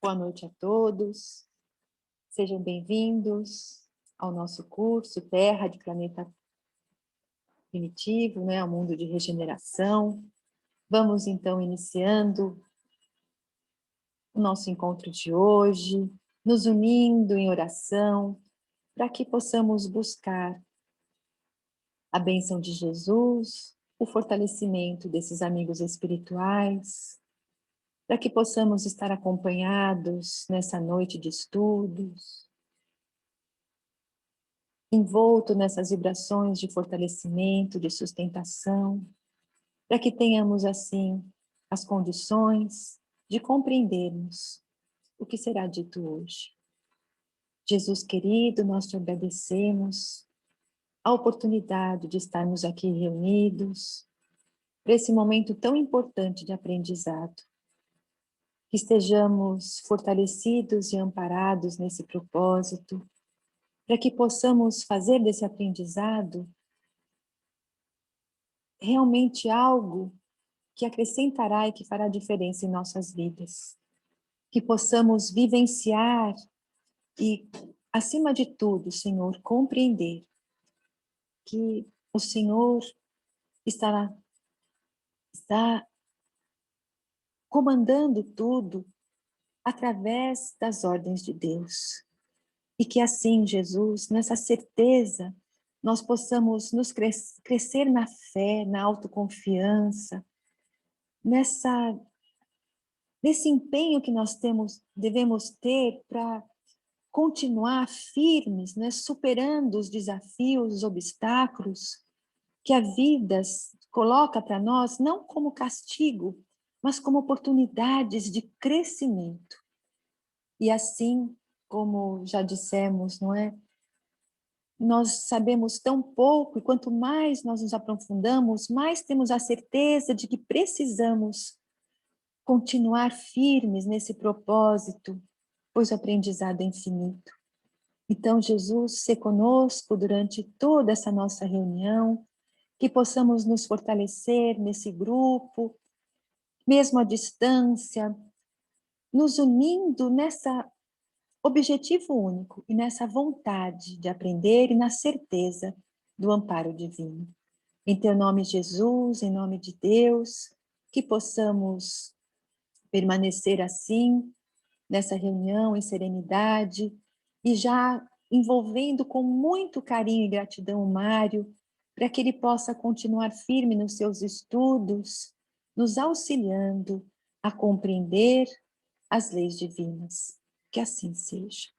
Boa noite a todos, sejam bem-vindos ao nosso curso Terra de Planeta Primitivo, ao mundo de regeneração. Vamos então iniciando o nosso encontro de hoje, nos unindo em oração, para que possamos buscar a bênção de Jesus, o fortalecimento desses amigos espirituais, para que possamos estar acompanhados nessa noite de estudos, envolto nessas vibrações de fortalecimento, de sustentação, para que tenhamos assim as condições de compreendermos o que será dito hoje. Jesus querido, nós te agradecemos a oportunidade de estarmos aqui reunidos para esse momento tão importante de aprendizado. Que estejamos fortalecidos e amparados nesse propósito, para que possamos fazer desse aprendizado realmente algo que acrescentará e que fará diferença em nossas vidas. Que possamos vivenciar e, acima de tudo, Senhor, compreender que o Senhor está comandando tudo através das ordens de Deus. E que assim, Jesus, nessa certeza, nós possamos nos crescer na fé, na autoconfiança, nesse empenho que nós devemos ter para continuar firmes, superando os desafios, os obstáculos que a vida coloca para nós, não como castigo, mas como oportunidades de crescimento. E assim, como já dissemos, não é? Nós sabemos tão pouco, e quanto mais nós nos aprofundamos, mais temos a certeza de que precisamos continuar firmes nesse propósito, pois o aprendizado é infinito. Então, Jesus, se conosco durante toda essa nossa reunião, que possamos nos fortalecer nesse grupo, mesmo à distância, nos unindo nessa objetivo único e nessa vontade de aprender e na certeza do amparo divino. Em teu nome, Jesus, em nome de Deus, que possamos permanecer assim, nessa reunião em serenidade, e já envolvendo com muito carinho e gratidão o Mário, para que ele possa continuar firme nos seus estudos, nos auxiliando a compreender as leis divinas. Que assim seja.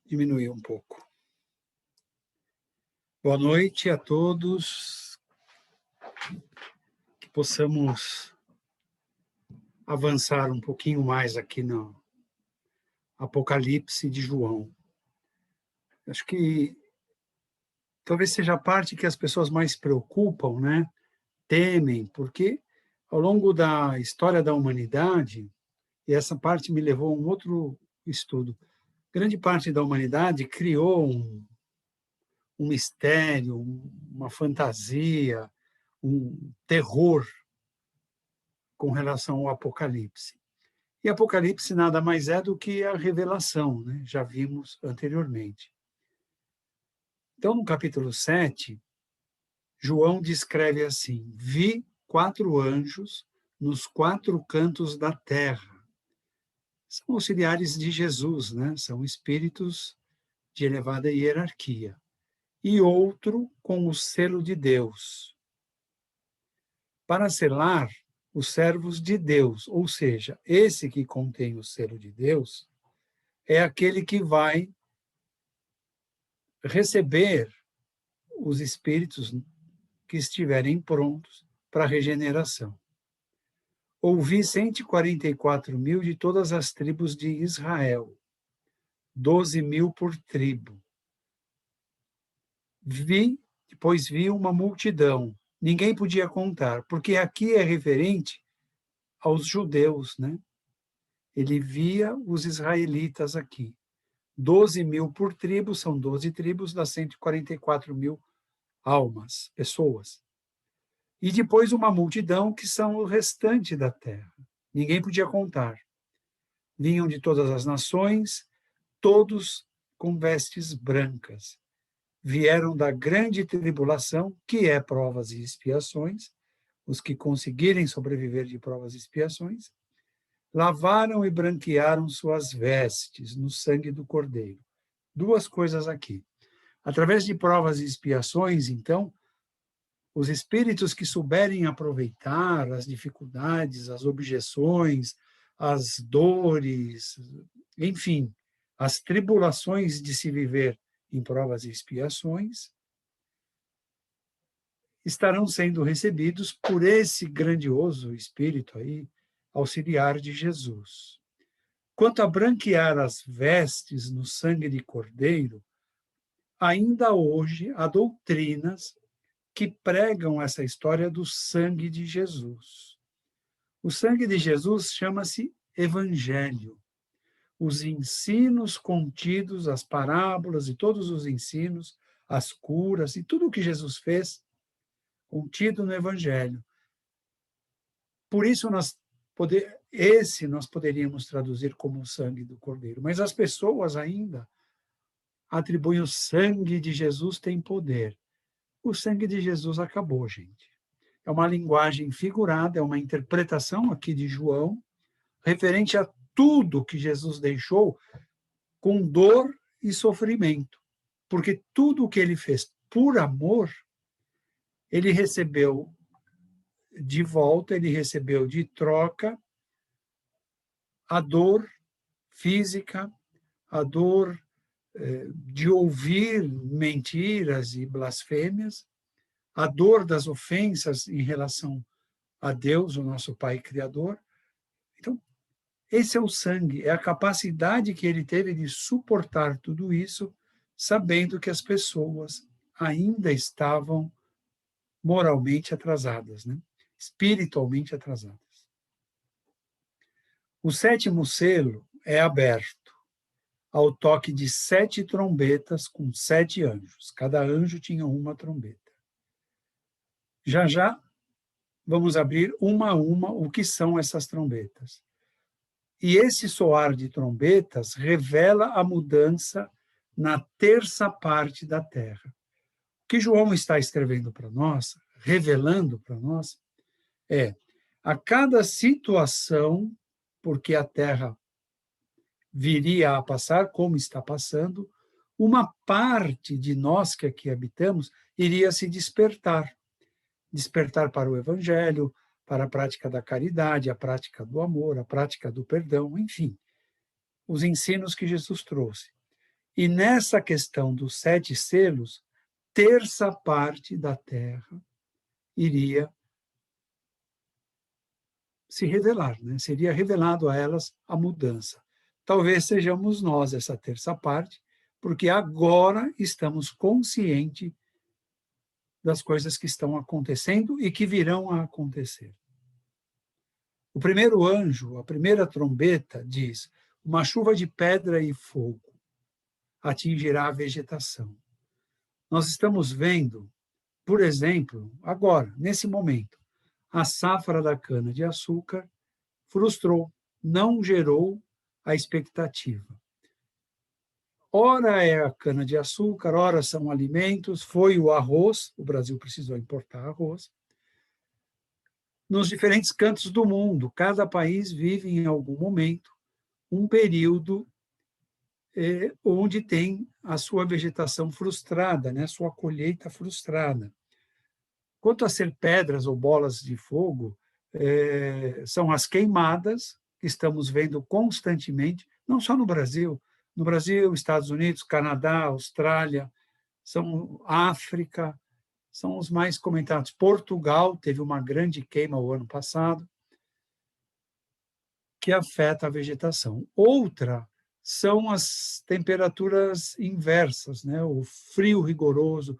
Diminuir um pouco. Boa noite a todos, que possamos avançar um pouquinho mais aqui no Apocalipse de João. Acho que talvez seja a parte que as pessoas mais preocupam, né? Temem, porque ao longo da história da humanidade, e essa parte me levou a um outro estudo, grande parte da humanidade criou um mistério, uma fantasia, um terror com relação ao Apocalipse. E Apocalipse nada mais é do que a revelação, né? Já vimos anteriormente. Então, no capítulo 7, João descreve assim: vi 4 anjos nos 4 cantos da terra. São auxiliares de Jesus, né? São espíritos de elevada hierarquia. E outro com o selo de Deus, para selar os servos de Deus, ou seja, esse que contém o selo de Deus é aquele que vai receber os espíritos que estiverem prontos para a regeneração. Ouvi 144.000 de todas as tribos de Israel, 12.000 por tribo, Depois vi uma multidão. Ninguém podia contar, porque aqui é referente aos judeus, né? Ele via os israelitas aqui. 12.000 por tribo, são 12 tribos, dá 144.000 almas, pessoas. E depois uma multidão que são o restante da terra. Ninguém podia contar. Vinham de todas as nações, todos com vestes brancas. Vieram da grande tribulação, que é provas e expiações, os que conseguirem sobreviver de provas e expiações, lavaram e branquearam suas vestes no sangue do Cordeiro. Duas coisas aqui. Através de provas e expiações, então, os espíritos que souberem aproveitar as dificuldades, as objeções, as dores, enfim, as tribulações de se viver em provas e expiações, estarão sendo recebidos por esse grandioso espírito aí, auxiliar de Jesus. Quanto a branquear as vestes no sangue de cordeiro, ainda hoje há doutrinas que pregam essa história do sangue de Jesus. O sangue de Jesus chama-se Evangelho. Os ensinos contidos, as parábolas e todos os ensinos, as curas e tudo o que Jesus fez, contido no Evangelho. Por isso, nós poderíamos traduzir como o sangue do Cordeiro, mas as pessoas ainda atribuem o sangue de Jesus tem poder. O sangue de Jesus acabou, gente. É uma linguagem figurada, é uma interpretação aqui de João, referente a tudo que Jesus deixou com dor e sofrimento. Porque tudo o que ele fez por amor, ele recebeu de volta, ele recebeu de troca a dor física, a dor de ouvir mentiras e blasfêmias, a dor das ofensas em relação a Deus, o nosso Pai Criador. Então, esse é o sangue, é a capacidade que ele teve de suportar tudo isso, sabendo que as pessoas ainda estavam moralmente atrasadas, né? Espiritualmente atrasadas. O sétimo selo é aberto ao toque de 7 trombetas com 7 anjos. Cada anjo tinha uma trombeta. Já já vamos abrir uma a uma o que são essas trombetas. E esse soar de trombetas revela a mudança na terça parte da terra. O que João está escrevendo para nós, revelando para nós, é a cada situação, porque a terra viria a passar, como está passando, uma parte de nós que aqui habitamos iria se despertar. Despertar para o Evangelho, para a prática da caridade, a prática do amor, a prática do perdão, enfim, os ensinos que Jesus trouxe. E nessa questão dos 7 selos, terça parte da terra iria se revelar, né? Seria revelado a elas a mudança. Talvez sejamos nós essa terça parte, porque agora estamos conscientes das coisas que estão acontecendo e que virão a acontecer. O primeiro anjo, a primeira trombeta, diz: uma chuva de pedra e fogo atingirá a vegetação. Nós estamos vendo, por exemplo, agora, nesse momento, a safra da cana-de-açúcar frustrou, não gerou a expectativa. Ora é a cana-de-açúcar, ora são alimentos, foi o arroz, o Brasil precisou importar arroz. Nos diferentes cantos do mundo, cada país vive em algum momento um período onde tem a sua vegetação frustrada, né, sua colheita frustrada. Quanto a ser pedras ou bolas de fogo, são as queimadas que estamos vendo constantemente, não só no Brasil, Estados Unidos, Canadá, Austrália, são África, são os mais comentados. Portugal teve uma grande queima o ano passado, que afeta a vegetação. Outra são as temperaturas inversas, né? O frio rigoroso,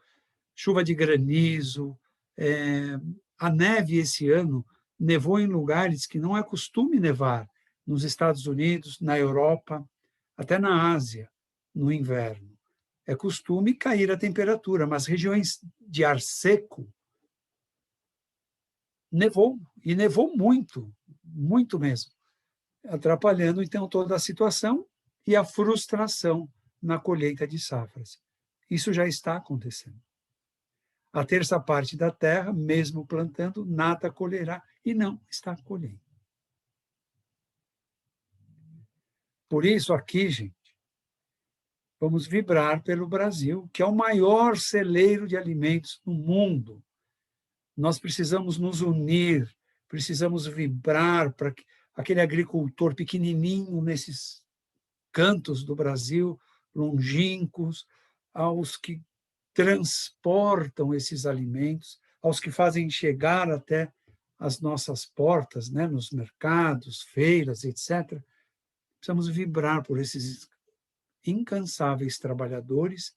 chuva de granizo, a neve esse ano nevou em lugares que não é costume nevar, nos Estados Unidos, na Europa, até na Ásia, no inverno. É costume cair a temperatura, mas regiões de ar seco nevou, e nevou muito, muito mesmo, atrapalhando então toda a situação e a frustração na colheita de safras. Isso já está acontecendo. A terça parte da terra, mesmo plantando, nada colherá e não está colhendo. Por isso, aqui, gente, vamos vibrar pelo Brasil, que é o maior celeiro de alimentos no mundo. Nós precisamos nos unir, precisamos vibrar para que aquele agricultor pequenininho nesses cantos do Brasil, longínquos, aos que transportam esses alimentos, aos que fazem chegar até as nossas portas, né, nos mercados, feiras, etc. Precisamos vibrar por esses incansáveis trabalhadores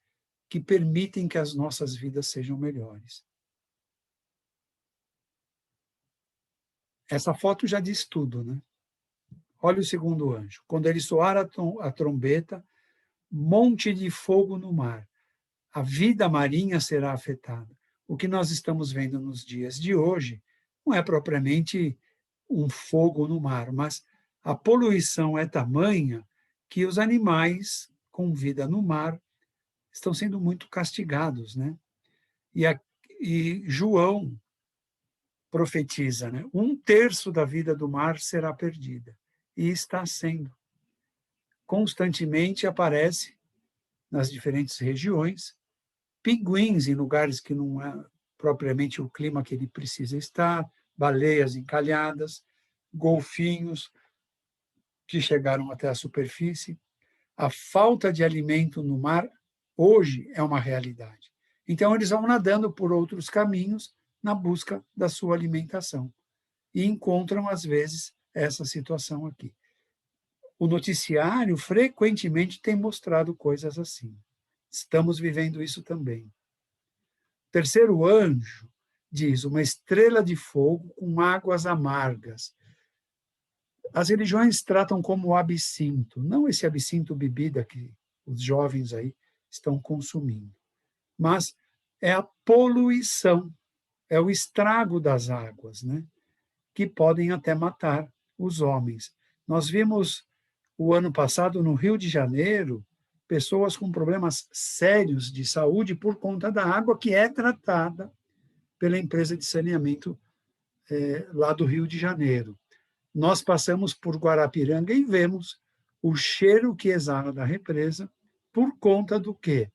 que permitem que as nossas vidas sejam melhores. Essa foto já diz tudo, né? Olha o segundo anjo. Quando ele soar a trombeta, monte de fogo no mar. A vida marinha será afetada. O que nós estamos vendo nos dias de hoje não é propriamente um fogo no mar, mas a poluição é tamanha que os animais com vida no mar estão sendo muito castigados, né? E João profetiza, né? 1/3 da vida do mar será perdida. E está sendo. Constantemente aparece, nas diferentes regiões, pinguins em lugares que não é propriamente o clima que ele precisa estar, baleias encalhadas, golfinhos que chegaram até a superfície. A falta de alimento no mar, hoje, é uma realidade. Então, eles vão nadando por outros caminhos na busca da sua alimentação. E encontram, às vezes, essa situação aqui. O noticiário frequentemente tem mostrado coisas assim. Estamos vivendo isso também. O terceiro anjo diz: uma estrela de fogo com águas amargas. As religiões tratam como absinto, não esse absinto bebida que os jovens aí estão consumindo, mas é a poluição, é o estrago das águas, né? Que podem até matar os homens. Nós vimos o ano passado no Rio de Janeiro pessoas com problemas sérios de saúde por conta da água que é tratada pela empresa de saneamento lá do Rio de Janeiro. Nós passamos por Guarapiranga e vemos o cheiro que exala da represa por conta do quê?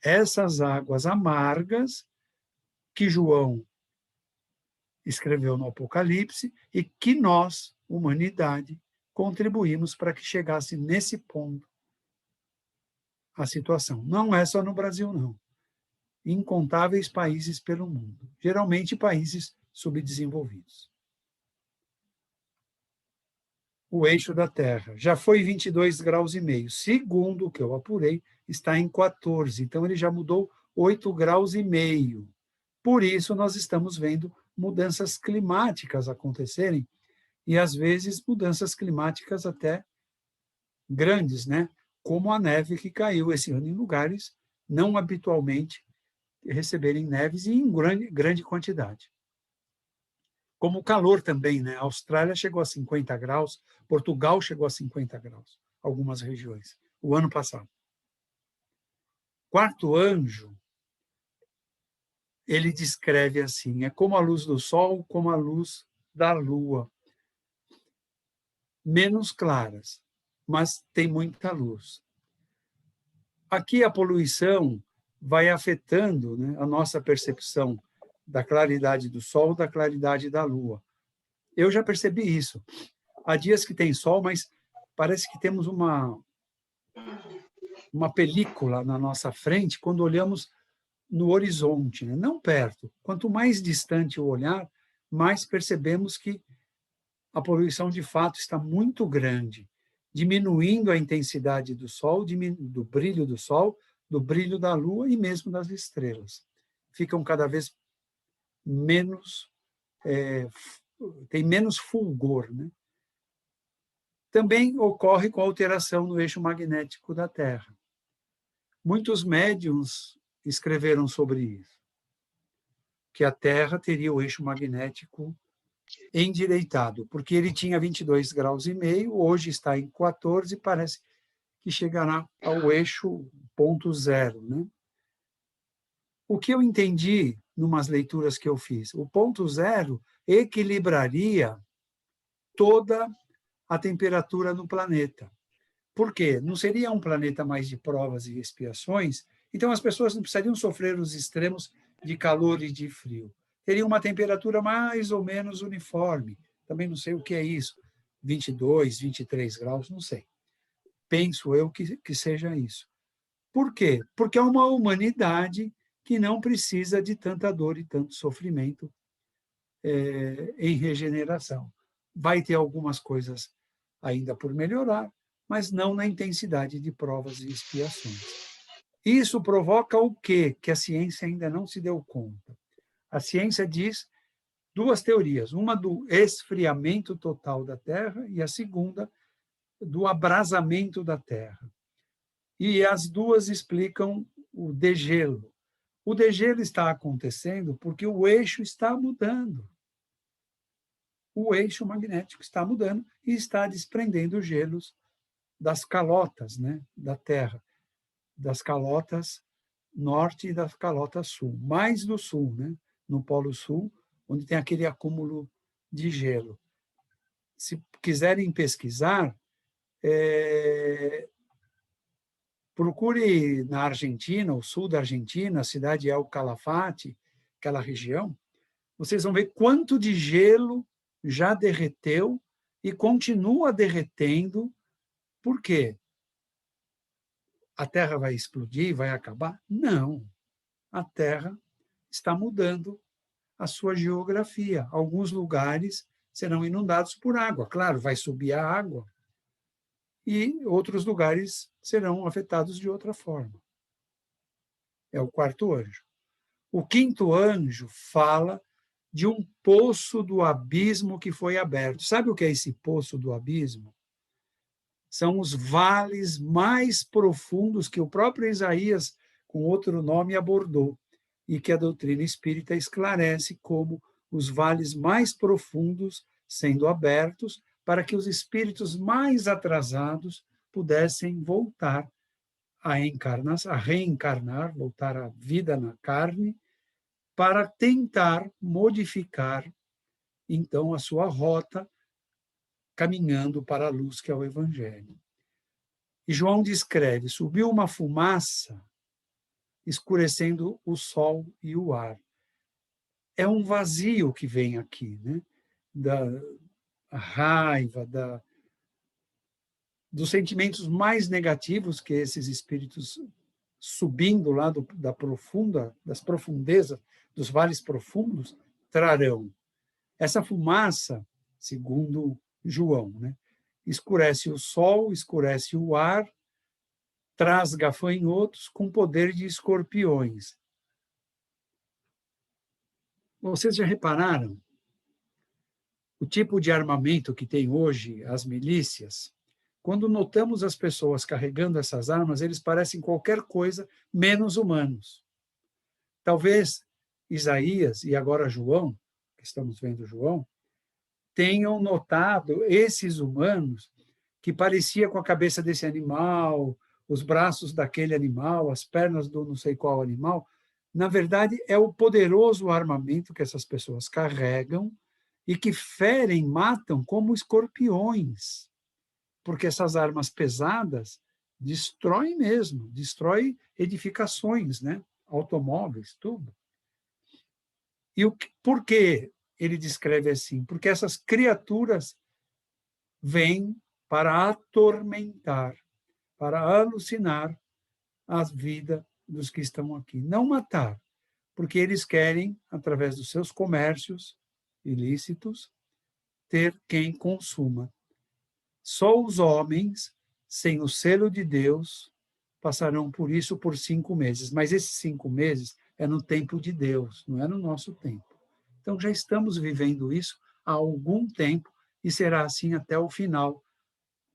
Essas águas amargas que João escreveu no Apocalipse e que nós, humanidade, contribuímos para que chegasse nesse ponto a situação. Não é só no Brasil, não. Incontáveis países pelo mundo, geralmente países subdesenvolvidos. O eixo da Terra já foi 22,5 graus. Segundo o que eu apurei, está em 14. Então, ele já mudou 8,5 graus. Por isso, nós estamos vendo mudanças climáticas acontecerem e, às vezes, mudanças climáticas até grandes, né? Como a neve que caiu esse ano em lugares não habitualmente receberem neves e em grande quantidade. Como o calor também, né? A Austrália chegou a 50 graus, Portugal chegou a 50 graus, algumas regiões, o ano passado. Quarto anjo, ele descreve assim: é como a luz do sol, como a luz da lua. Menos claras, mas tem muita luz. Aqui a poluição vai afetando, né, a nossa percepção da claridade do sol, da claridade da lua. Eu já percebi isso. Há dias que tem sol, mas parece que temos uma película na nossa frente quando olhamos no horizonte, né? Não perto. Quanto mais distante o olhar, mais percebemos que a poluição de fato está muito grande, diminuindo a intensidade do sol, do brilho do sol, do brilho da lua e mesmo das estrelas. ficam cada vez menos, tem menos fulgor, né? Também ocorre com a alteração no eixo magnético da Terra. Muitos médiuns escreveram sobre isso, que a Terra teria o eixo magnético endireitado, porque ele tinha 22,5 graus, hoje está em 14, e parece que chegará ao eixo ponto zero, né? O que eu entendi numas leituras que eu fiz, o ponto zero equilibraria toda a temperatura no planeta. Por quê? Não seria um planeta mais de provas e expiações, então as pessoas não precisariam sofrer os extremos de calor e de frio. Teria uma temperatura mais ou menos uniforme. Também não sei o que é isso, 22, 23 graus, não sei. Penso eu que seja isso. Por quê? Porque é uma humanidade que não precisa de tanta dor e tanto sofrimento em regeneração. Vai ter algumas coisas ainda por melhorar, mas não na intensidade de provas e expiações. Isso provoca o quê? Que a ciência ainda não se deu conta. A ciência diz duas teorias, uma do esfriamento total da Terra e a segunda do abrasamento da Terra. E as duas explicam o degelo. O degelo está acontecendo porque o eixo está mudando. O eixo magnético está mudando e está desprendendo gelos das calotas, né, da Terra, das calotas norte e das calotas sul, mais do sul, né, no Polo Sul, onde tem aquele acúmulo de gelo. Se quiserem pesquisar, procure na Argentina, o sul da Argentina, a cidade de El Calafate, aquela região, vocês vão ver quanto de gelo já derreteu e continua derretendo. Por quê? A Terra vai explodir, vai acabar? Não. A Terra está mudando a sua geografia. Alguns lugares serão inundados por água. Claro, vai subir a água. E outros lugares serão afetados de outra forma. É o quarto anjo. O quinto anjo fala de um poço do abismo que foi aberto. Sabe o que é esse poço do abismo? São os vales mais profundos que o próprio Isaías, com outro nome, abordou, e que a doutrina espírita esclarece como os vales mais profundos sendo abertos para que os espíritos mais atrasados pudessem voltar a reencarnar, voltar à vida na carne, para tentar modificar, então, a sua rota, caminhando para a luz que é o Evangelho. E João descreve: subiu uma fumaça, escurecendo o sol e o ar. É um vazio que vem aqui, né? Da raiva, dos sentimentos mais negativos que esses espíritos subindo lá das profundezas, dos vales profundos, trarão. Essa fumaça, segundo João, né, escurece o sol, escurece o ar, traz gafanhotos com poder de escorpiões. Vocês já repararam o tipo de armamento que tem hoje as milícias? Quando notamos as pessoas carregando essas armas, eles parecem qualquer coisa menos humanos. Talvez Isaías e agora João, que estamos vendo João, tenham notado esses humanos que parecia com a cabeça desse animal, os braços daquele animal, as pernas do não sei qual animal. Na verdade, é o poderoso armamento que essas pessoas carregam e que ferem, matam como escorpiões, porque essas armas pesadas destroem mesmo, destroem edificações, né? Automóveis, tudo. E por que ele descreve assim? Porque essas criaturas vêm para atormentar, para alucinar a vida dos que estão aqui. Não matar, porque eles querem, através dos seus comércios ilícitos, ter quem consuma. Só os homens, sem o selo de Deus, passarão por isso por 5 meses. Mas esses 5 meses é no tempo de Deus, não é no nosso tempo. Então, já estamos vivendo isso há algum tempo e será assim até o final,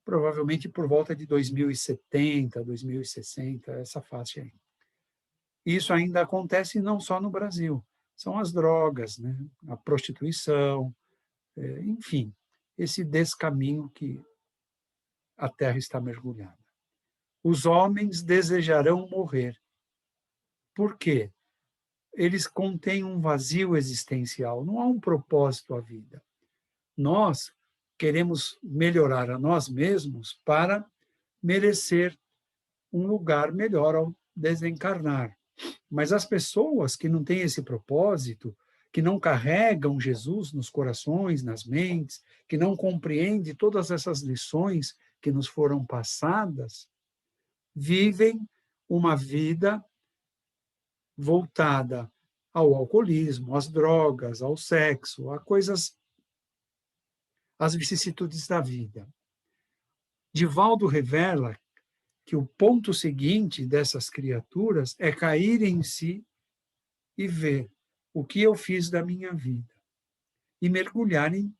provavelmente por volta de 2070, 2060, essa faixa aí. Isso ainda acontece não só no Brasil, são as drogas, né? A prostituição, enfim, esse descaminho que a Terra está mergulhada. Os homens desejarão morrer. Por quê? Eles contêm um vazio existencial, não há um propósito à vida. Nós queremos melhorar a nós mesmos para merecer um lugar melhor ao desencarnar. Mas as pessoas que não têm esse propósito, que não carregam Jesus nos corações, nas mentes, que não compreendem todas essas lições que nos foram passadas, vivem uma vida voltada ao alcoolismo, às drogas, ao sexo, a coisas, às vicissitudes da vida. Divaldo revela que o ponto seguinte dessas criaturas é cair em si e ver o que eu fiz da minha vida e mergulharem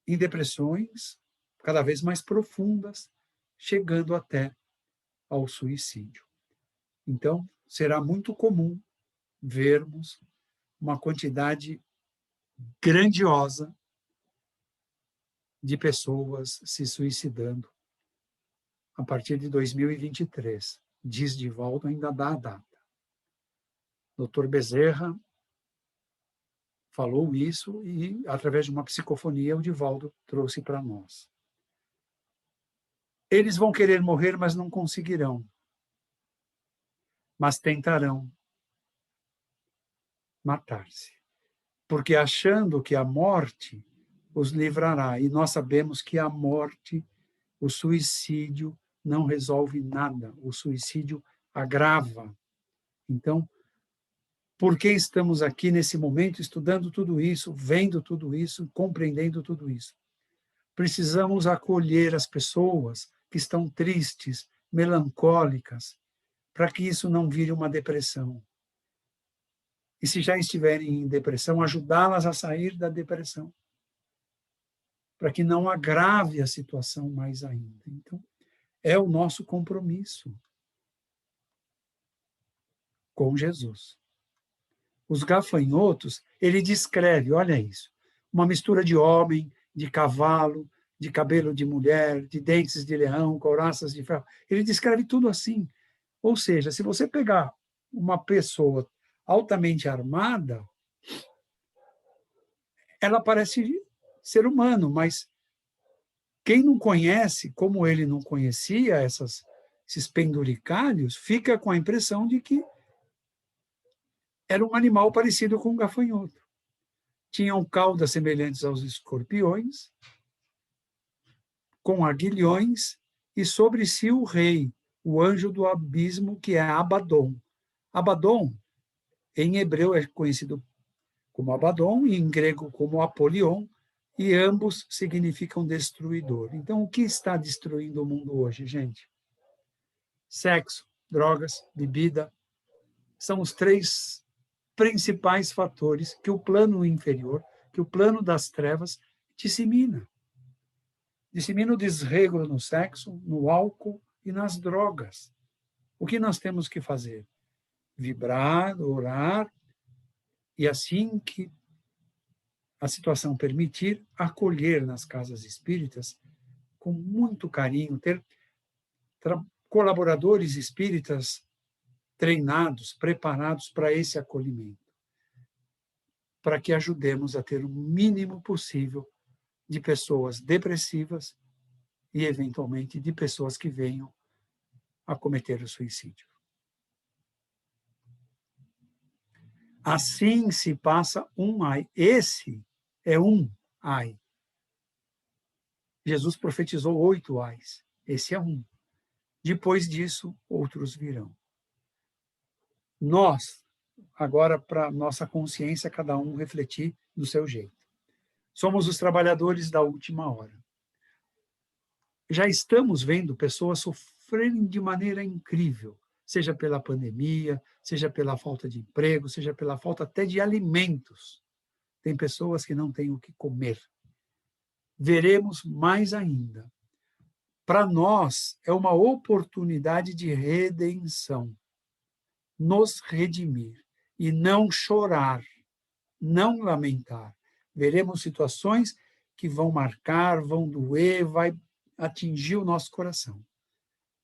em depressões cada vez mais profundas, chegando até ao suicídio. Então, será muito comum vermos uma quantidade grandiosa de pessoas se suicidando a partir de 2023. Diz Divaldo, ainda dá a data. Dr. Bezerra falou isso e, através de uma psicofonia, o Divaldo trouxe para nós. Eles vão querer morrer, mas não conseguirão. Mas tentarão matar-se. Porque achando que a morte os livrará. E nós sabemos que a morte, o suicídio, não resolve nada. O suicídio agrava. Então, por que estamos aqui nesse momento estudando tudo isso, vendo tudo isso, compreendendo tudo isso? Precisamos acolher as pessoas que estão tristes, melancólicas, para que isso não vire uma depressão. E se já estiverem em depressão, ajudá-las a sair da depressão, para que não agrave a situação mais ainda. Então, é o nosso compromisso com Jesus. Os gafanhotos, ele descreve, olha isso, uma mistura de homem, de cavalo, de cabelo de mulher, de dentes de leão, couraças de ferro. Ele descreve tudo assim. Ou seja, se você pegar uma pessoa altamente armada, ela parece ser humano, mas quem não conhece, como ele não conhecia esses penduricalhos, fica com a impressão de que era um animal parecido com um gafanhoto. Tinham caudas semelhantes aos escorpiões, com aguilhões, e sobre si o rei, o anjo do abismo, que é Abaddon. Abaddon, em hebreu, é conhecido como Abaddon, e em grego como Apolion, e ambos significam destruidor. Então, o que está destruindo o mundo hoje, gente? Sexo, drogas, bebida, são os três principais fatores que o plano inferior, que o plano das trevas dissemina. Dissemina o desregro no sexo, no álcool e nas drogas. O que nós temos que fazer? Vibrar, orar, e assim que a situação permitir, acolher nas casas espíritas com muito carinho, ter colaboradores espíritas treinados, preparados para esse acolhimento, para que ajudemos a ter o mínimo possível de pessoas depressivas e, eventualmente, de pessoas que venham a cometer o suicídio. Assim se passa um ai. Esse é um ai. Jesus profetizou 8 ais. Esse é um. Depois disso, outros virão. Nós, agora, para nossa consciência, cada um refletir do seu jeito. Somos os trabalhadores da última hora. Já estamos vendo pessoas sofrerem de maneira incrível, seja pela pandemia, seja pela falta de emprego, seja pela falta até de alimentos. Tem pessoas que não têm o que comer. Veremos mais ainda. Para nós, é uma oportunidade de redenção. Nos redimir e não chorar, não lamentar. Veremos situações que vão marcar, vão doer, vai atingir o nosso coração.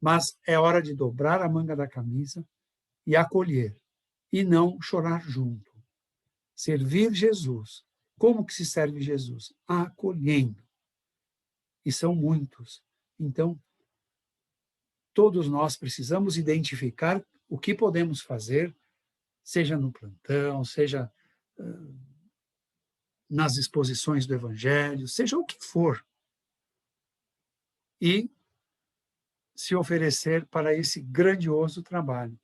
Mas é hora de dobrar a manga da camisa e acolher, e não chorar junto. Servir Jesus. Como que se serve Jesus? Acolhendo. E são muitos. Então, todos nós precisamos identificar o que podemos fazer, seja no plantão, seja nas exposições do Evangelho, seja o que for, e se oferecer para esse grandioso trabalho.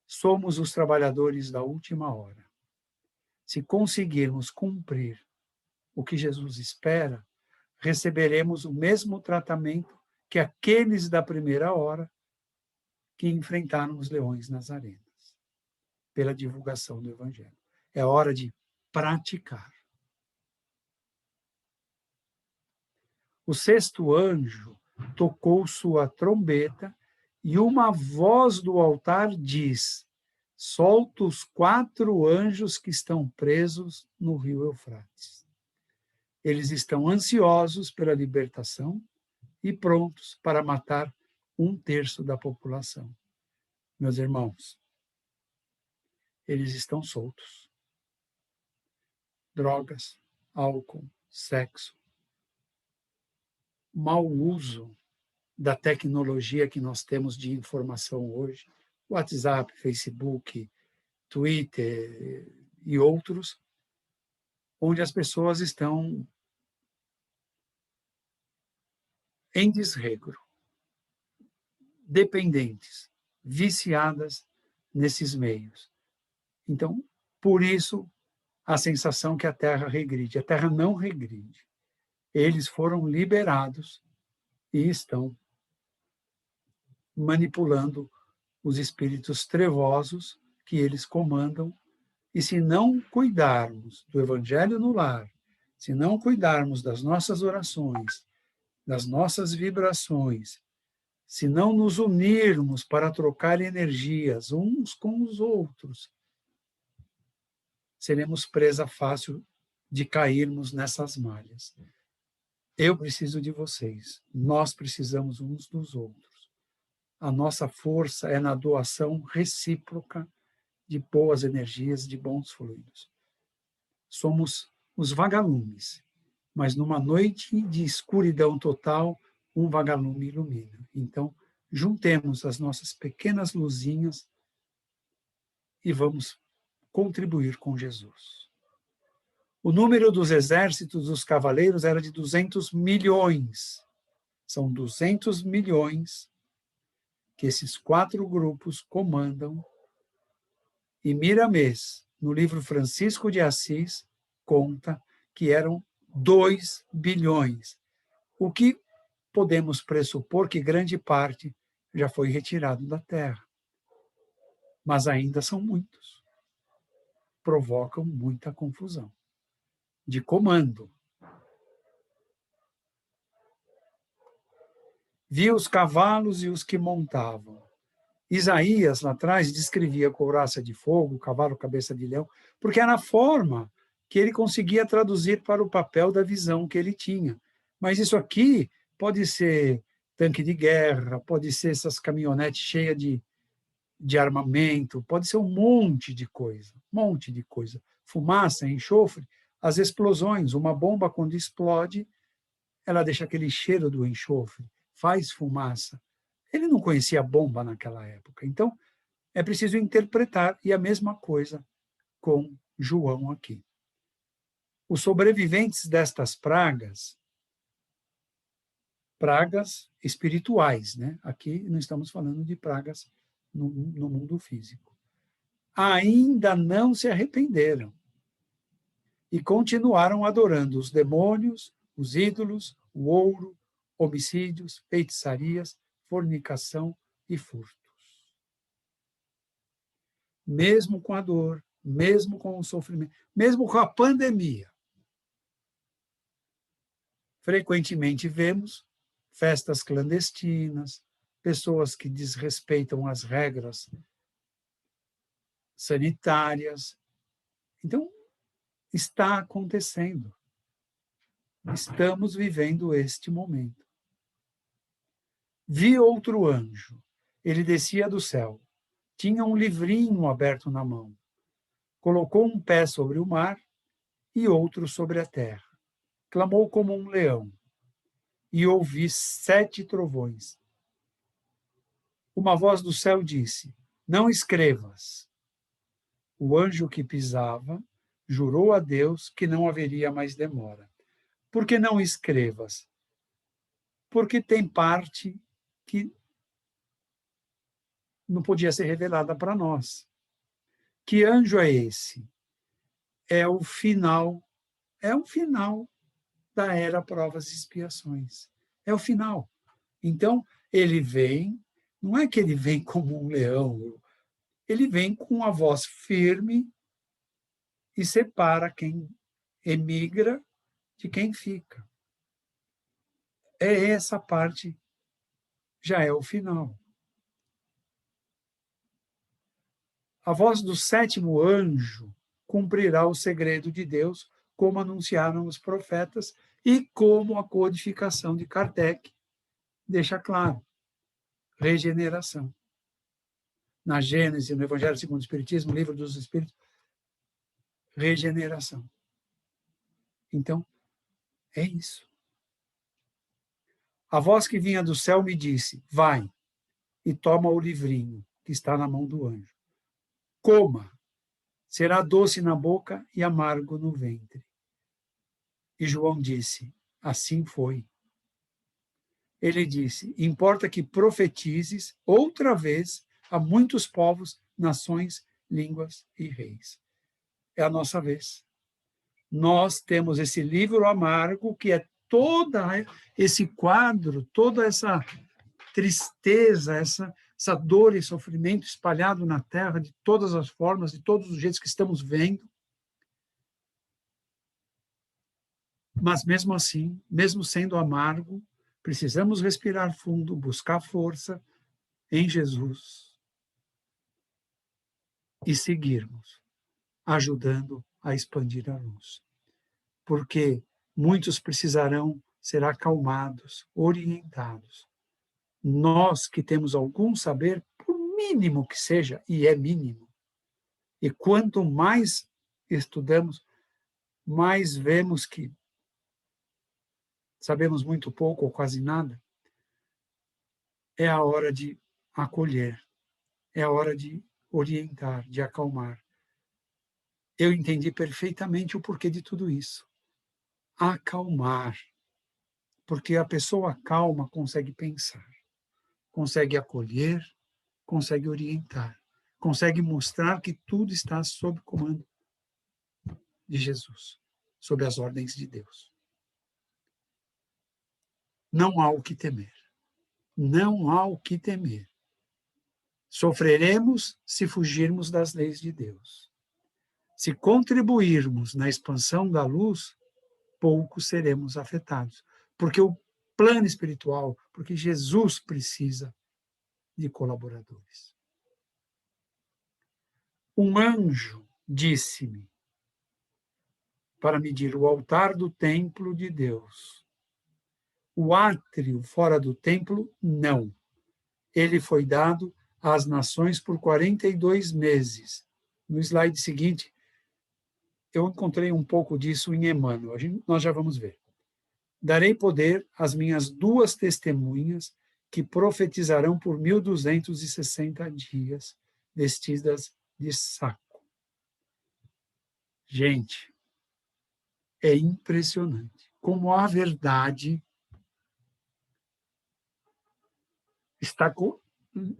Somos os trabalhadores da última hora. Se conseguirmos cumprir o que Jesus espera, receberemos o mesmo tratamento que aqueles da primeira hora que enfrentaram os leões nas arenas, pela divulgação do Evangelho. É hora de praticar. O sexto anjo tocou sua trombeta e uma voz do altar diz: solta os 4 anjos que estão presos no rio Eufrates. Eles estão ansiosos pela libertação e prontos para matar 1/3 da população. Meus irmãos, eles estão soltos. Drogas, álcool, sexo, mau uso da tecnologia que nós temos de informação hoje, WhatsApp, Facebook, Twitter e outros, onde as pessoas estão em desregro, dependentes, viciadas nesses meios. Então, por isso, a sensação que a Terra regride. A Terra não regride. Eles foram liberados e estão manipulando os espíritos trevosos que eles comandam. E se não cuidarmos do Evangelho no lar, se não cuidarmos das nossas orações, das nossas vibrações, se não nos unirmos para trocar energias uns com os outros, seremos presa fácil de cairmos nessas malhas. Eu preciso de vocês, nós precisamos uns dos outros. A nossa força é na doação recíproca de boas energias, de bons fluidos. Somos os vagalumes, mas numa noite de escuridão total, um vagalume ilumina. Então, juntemos as nossas pequenas luzinhas e vamos contribuir com Jesus. O número dos exércitos dos cavaleiros era de 200 milhões. São 200 milhões que esses 4 grupos comandam. E Miramês, no livro Francisco de Assis, conta que eram 2 bilhões. O que podemos pressupor que grande parte já foi retirado da Terra. Mas ainda são muitos. Provocam muita confusão. De comando. Vi os cavalos e os que montavam. Isaías, lá atrás, descrevia couraça de fogo, cavalo cabeça de leão, porque era a forma que ele conseguia traduzir para o papel da visão que ele tinha. Mas isso aqui pode ser tanque de guerra, pode ser essas caminhonetes cheias de armamento, pode ser um monte de coisa, Fumaça, enxofre, as explosões, uma bomba quando explode, ela deixa aquele cheiro do enxofre, faz fumaça. Ele não conhecia bomba naquela época. Então, é preciso interpretar, e a mesma coisa com João aqui. Os sobreviventes destas pragas espirituais, né? Aqui não estamos falando de pragas no mundo físico. Ainda não se arrependeram e continuaram adorando os demônios, os ídolos, o ouro, homicídios, feitiçarias, fornicação e furtos. mesmo com a dor, mesmo com o sofrimento, mesmo com a pandemia. Frequentemente vemos festas clandestinas, pessoas que desrespeitam as regras sanitárias. Então, está acontecendo. Estamos vivendo este momento. Vi outro anjo. Ele descia do céu. Tinha um livrinho aberto na mão. Colocou um pé sobre o mar e outro sobre a terra. Clamou como um leão. E ouvi 7 trovões. Uma voz do céu disse: não escrevas. O anjo que pisava jurou a Deus que não haveria mais demora. Por que não escrevas? Porque tem parte que não podia ser revelada para nós. Que anjo é esse? É o final da era provas e expiações. É o final. Então, ele vem, não é que ele vem como um leão, ele vem com a voz firme e separa quem emigra de quem fica. É essa parte, já é o final. A voz do 7º anjo cumprirá o segredo de Deus, como anunciaram os profetas e como a codificação de Kardec deixa claro. Regeneração. Na Gênesis, no Evangelho segundo o Espiritismo, Livro dos Espíritos, regeneração. Então, é isso. A voz que vinha do céu me disse: vai e toma o livrinho que está na mão do anjo. Coma, será doce na boca e amargo no ventre. E João disse: assim foi. Ele disse: importa que profetizes outra vez a muitos povos, nações, línguas e reis. É a nossa vez. Nós temos esse livro amargo, que é todo esse quadro, toda essa tristeza, essa dor e sofrimento espalhado na Terra de todas as formas, de todos os jeitos que estamos vendo. Mas mesmo assim, mesmo sendo amargo, precisamos respirar fundo, buscar força em Jesus e seguirmos, ajudando a expandir a luz. Porque muitos precisarão ser acalmados, orientados. Nós que temos algum saber, por mínimo que seja, e é mínimo, e quanto mais estudamos, mais vemos que sabemos muito pouco ou quase nada, é a hora de acolher, é a hora de orientar, de acalmar. Eu entendi perfeitamente o porquê de tudo isso. Acalmar. Porque a pessoa calma consegue pensar, consegue acolher, consegue orientar, consegue mostrar que tudo está sob comando de Jesus, sob as ordens de Deus. Não há o que temer. Não há o que temer. Sofreremos se fugirmos das leis de Deus. Se contribuirmos na expansão da luz, pouco seremos afetados. Porque o plano espiritual, porque Jesus precisa de colaboradores. Um anjo disse-me para medir o altar do templo de Deus. O átrio fora do templo, não. Ele foi dado às nações por 42 meses. No slide seguinte, eu encontrei um pouco disso em Emmanuel. Nós já vamos ver. Darei poder às minhas 2 testemunhas que profetizarão por 1260 dias, vestidas de saco. Gente, é impressionante como a verdade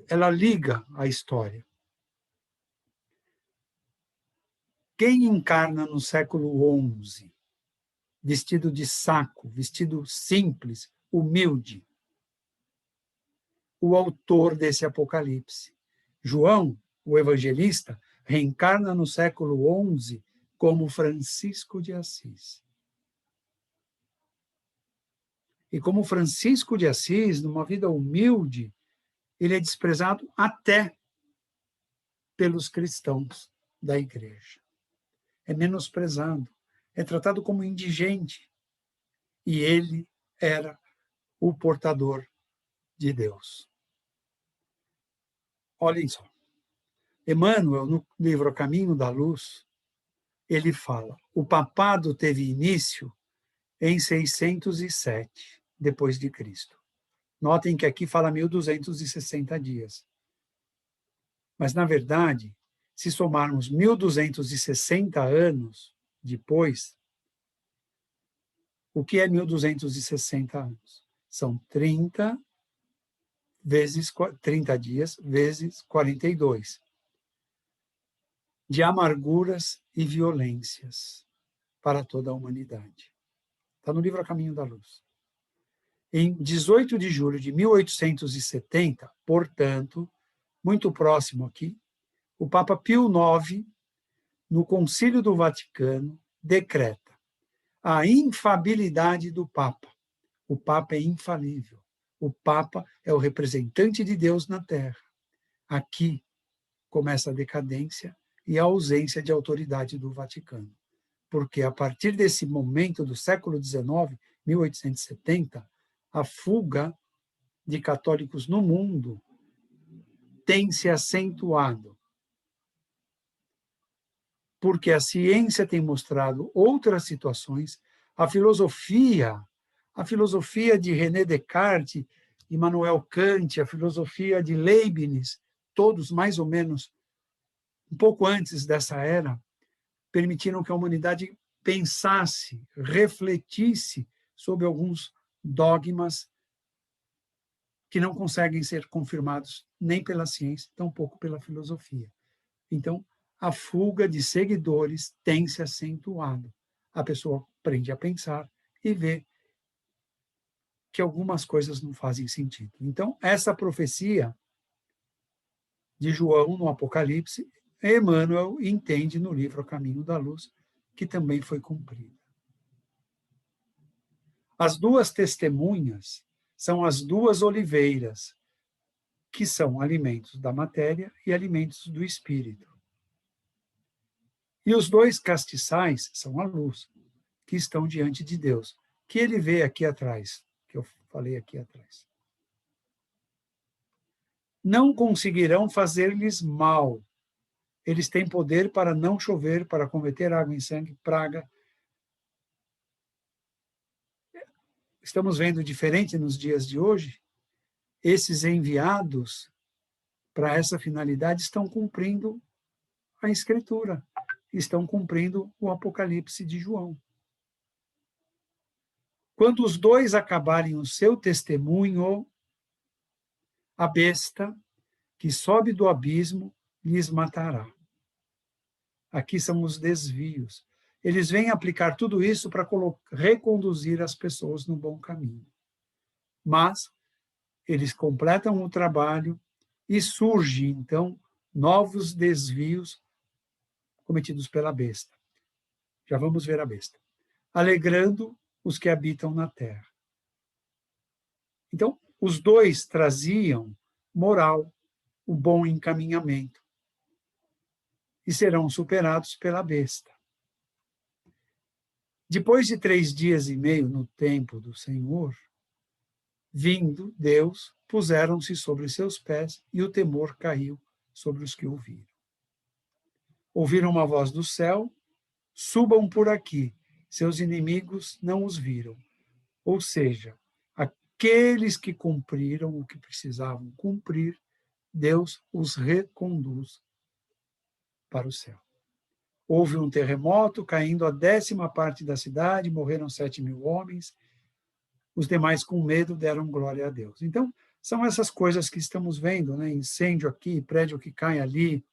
ela liga a história. Quem encarna no século XI, vestido de saco, vestido simples, humilde? O autor desse Apocalipse. João, o evangelista, reencarna no século XI como Francisco de Assis. E como Francisco de Assis, numa vida humilde, ele é desprezado até pelos cristãos da igreja. É menosprezado, é tratado como indigente. E ele era o portador de Deus. Olhem só. Emmanuel, no livro A Caminho da Luz, ele fala: o papado teve início em 607 depois de Cristo. Notem que aqui fala 1260 dias. Mas, na verdade, se somarmos 1260 anos depois, o que é 1260 anos? São 30 vezes 30 dias vezes 42 de amarguras e violências para toda a humanidade. Está no livro A Caminho da Luz. Em 18 de julho de 1870, portanto, muito próximo aqui, o Papa Pio IX, no Concílio do Vaticano, decreta a infalibilidade do Papa. O Papa é infalível. O Papa é o representante de Deus na Terra. Aqui começa a decadência e a ausência de autoridade do Vaticano. Porque a partir desse momento do século XIX, 1870, a fuga de católicos no mundo tem se acentuado. Porque a ciência tem mostrado outras situações, a filosofia de René Descartes, Immanuel Kant, a filosofia de Leibniz, todos mais ou menos um pouco antes dessa era, permitiram que a humanidade pensasse, refletisse sobre alguns dogmas que não conseguem ser confirmados nem pela ciência, tampouco pela filosofia. Então, a fuga de seguidores tem se acentuado. A pessoa aprende a pensar e vê que algumas coisas não fazem sentido. Então, essa profecia de João no Apocalipse, Emmanuel entende no livro A Caminho da Luz, que também foi cumprida. As duas testemunhas são as duas oliveiras, que são alimentos da matéria e alimentos do espírito. E os dois castiçais são a luz, que estão diante de Deus, que ele vê aqui atrás, que eu falei aqui atrás. Não conseguirão fazer-lhes mal. Eles têm poder para não chover, para converter água em sangue, praga. Estamos vendo diferente nos dias de hoje. Esses enviados para essa finalidade estão cumprindo a Escritura, estão cumprindo o Apocalipse de João. Quando os dois acabarem o seu testemunho, a besta que sobe do abismo lhes matará. Aqui são os desvios. Eles vêm aplicar tudo isso para reconduzir as pessoas no bom caminho. Mas eles completam o trabalho e surgem, então, novos desvios cometidos pela besta. Já vamos ver a besta. Alegrando os que habitam na terra. Então, os dois traziam moral, o bom encaminhamento, e serão superados pela besta. Depois de 3 dias e meio no templo do Senhor, vindo Deus, puseram-se sobre seus pés e o temor caiu sobre os que ouviram. Ouviram uma voz do céu: subam por aqui, seus inimigos não os viram. Ou seja, aqueles que cumpriram o que precisavam cumprir, Deus os reconduz para o céu. Houve um terremoto, caindo a 10ª parte da cidade, morreram 7.000 homens. Os demais, com medo, deram glória a Deus. Então, são essas coisas que estamos vendo, né? Incêndio aqui, prédio que cai ali,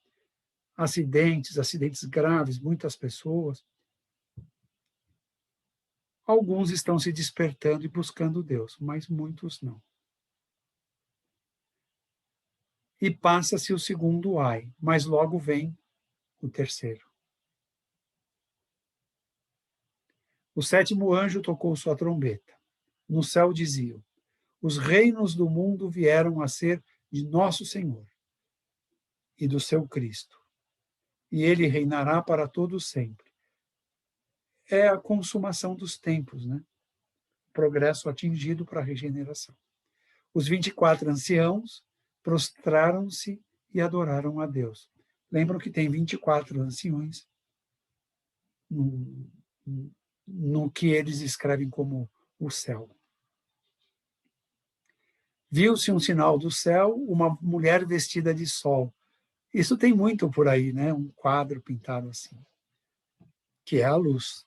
acidentes graves, muitas pessoas. Alguns estão se despertando e buscando Deus, mas muitos não. E passa-se o segundo ai, mas logo vem o terceiro. O sétimo anjo tocou sua trombeta. No céu diziam: os reinos do mundo vieram a ser de nosso Senhor e do seu Cristo, e ele reinará para todo sempre. É a consumação dos tempos, né? Progresso atingido para a regeneração. Os 24 anciãos prostraram-se e adoraram a Deus. Lembram que tem 24 anciões no que eles escrevem como o céu. Viu-se um sinal do céu, uma mulher vestida de sol. Isso tem muito por aí, né? Um quadro pintado assim, que é a luz.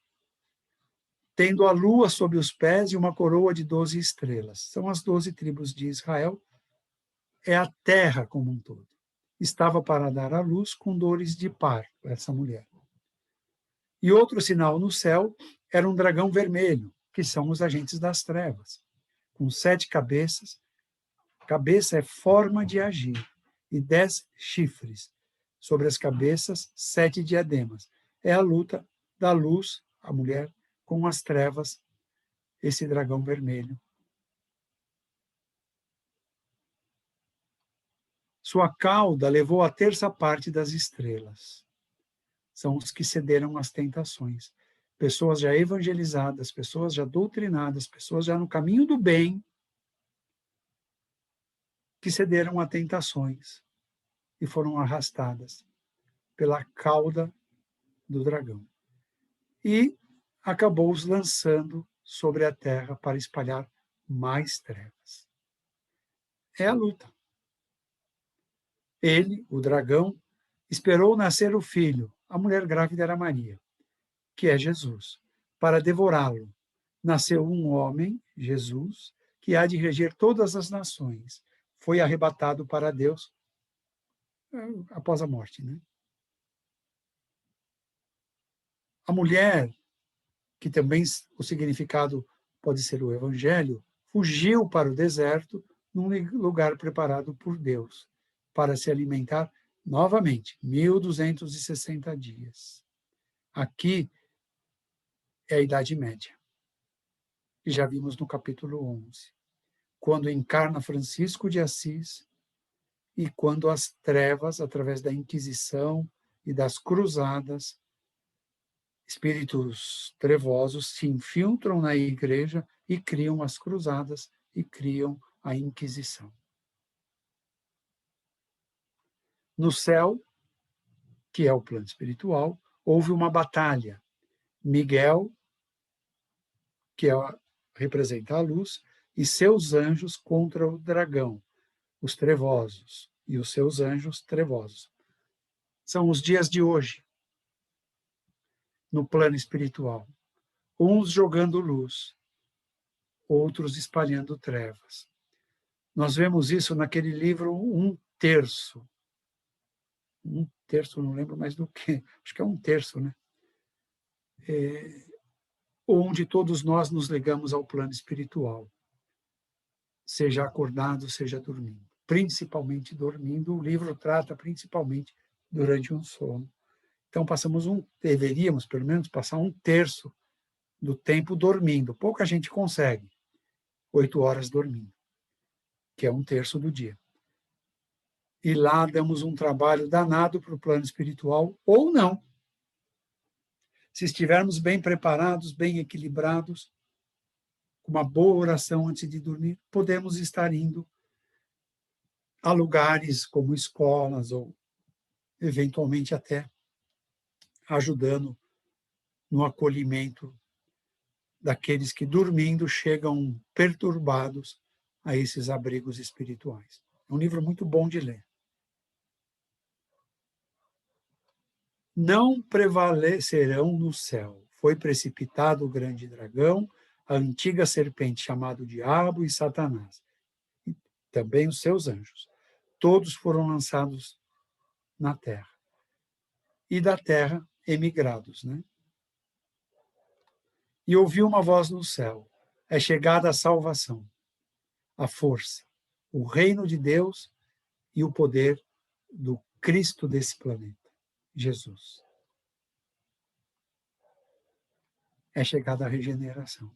Tendo a lua sob os pés e uma coroa de 12 estrelas. São as 12 tribos de Israel. É a terra como um todo. Estava para dar à luz com dores de parto, essa mulher. E outro sinal no céu era um dragão vermelho, que são os agentes das trevas, com 7 cabeças. Cabeça é forma de agir, e 10 chifres. Sobre as cabeças, 7 diademas. É a luta da luz, a mulher, com as trevas, esse dragão vermelho. Sua cauda levou a terça parte das estrelas. São os que cederam às tentações. Pessoas já evangelizadas, pessoas já doutrinadas, pessoas já no caminho do bem, que cederam a tentações e foram arrastadas pela cauda do dragão. E acabou os lançando sobre a terra para espalhar mais trevas. É a luta. Ele, o dragão, esperou nascer o filho, a mulher grávida era Maria, que é Jesus, para devorá-lo. Nasceu um homem, Jesus, que há de reger todas as nações. Foi arrebatado para Deus após a morte, né? A mulher, que também o significado pode ser o evangelho, fugiu para o deserto num lugar preparado por Deus para se alimentar novamente, 1260 dias. Aqui é a Idade Média, que já vimos no capítulo 11, quando encarna Francisco de Assis e quando as trevas, através da Inquisição e das cruzadas, espíritos trevosos se infiltram na igreja e criam as cruzadas e criam a Inquisição. No céu, que é o plano espiritual, houve uma batalha. Miguel, que representa a luz, e seus anjos contra o dragão, os trevosos, e os seus anjos trevosos. São os dias de hoje, no plano espiritual. Uns jogando luz, outros espalhando trevas. Nós vemos isso naquele livro Um Terço. Um terço, não lembro mais do que, acho que é um terço, né? Onde todos nós nos ligamos ao plano espiritual, seja acordado, seja dormindo. Principalmente dormindo, o livro trata principalmente durante um sono. Então, deveríamos, pelo menos, passar um terço do tempo dormindo. Pouca gente consegue 8 horas dormindo, que é um terço do dia. E lá damos um trabalho danado para o plano espiritual, ou não. Se estivermos bem preparados, bem equilibrados, com uma boa oração antes de dormir, podemos estar indo a lugares como escolas ou, eventualmente, até ajudando no acolhimento daqueles que, dormindo, chegam perturbados a esses abrigos espirituais. É um livro muito bom de ler. Não prevalecerão no céu. Foi precipitado o grande dragão, a antiga serpente chamado Diabo e Satanás, e também os seus anjos. Todos foram lançados na terra. E da terra emigrados, né? E ouvi uma voz no céu: é chegada a salvação, a força, o reino de Deus e o poder do Cristo desse planeta. Jesus. É chegada a regeneração.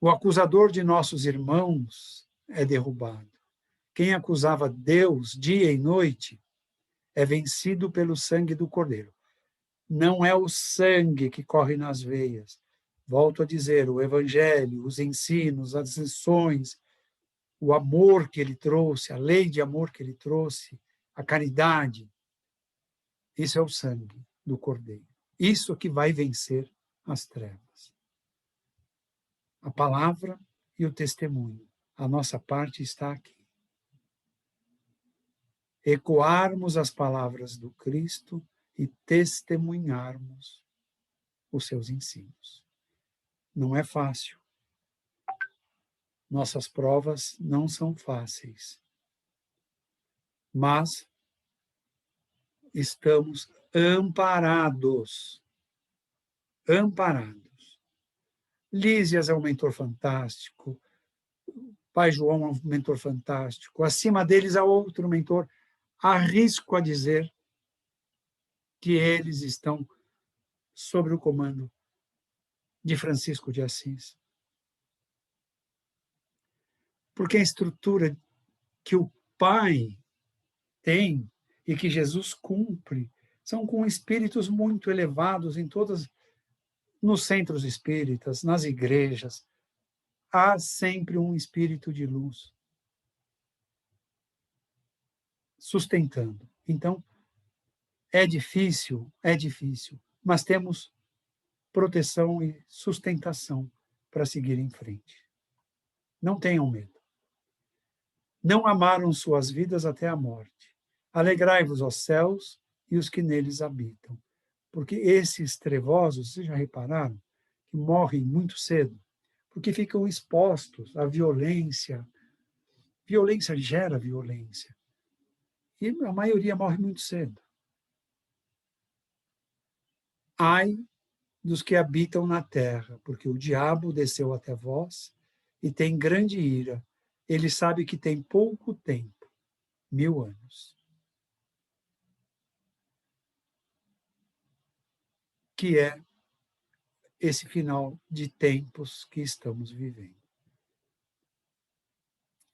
O acusador de nossos irmãos é derrubado. Quem acusava Deus dia e noite é vencido pelo sangue do Cordeiro. Não é o sangue que corre nas veias. Volto a dizer, o Evangelho, os ensinos, as lições, o amor que ele trouxe, a lei de amor que ele trouxe, a caridade, isso é o sangue do Cordeiro. Isso que vai vencer as trevas. A palavra e o testemunho. A nossa parte está aqui. Ecoarmos as palavras do Cristo e testemunharmos os seus ensinos. Não é fácil. Nossas provas não são fáceis. Mas estamos amparados. Amparados. Lísias é um mentor fantástico. Pai João é um mentor fantástico. Acima deles há outro mentor. Arrisco a dizer que eles estão sob o comando de Francisco de Assis. Porque a estrutura que o Pai tem e que Jesus cumpre são com espíritos muito elevados em todas, nos centros espíritas, nas igrejas. Há sempre um espírito de luz sustentando. Então, é difícil, mas temos proteção e sustentação para seguir em frente. Não tenham medo. Não amaram suas vidas até a morte. Alegrai-vos, ó céus, e os que neles habitam. Porque esses trevosos, vocês já repararam, que morrem muito cedo, porque ficam expostos à violência. Violência gera violência. E a maioria morre muito cedo. Ai dos que habitam na terra, porque o diabo desceu até vós e tem grande ira. Ele sabe que tem pouco tempo, 1000 anos. Que é esse final de tempos que estamos vivendo.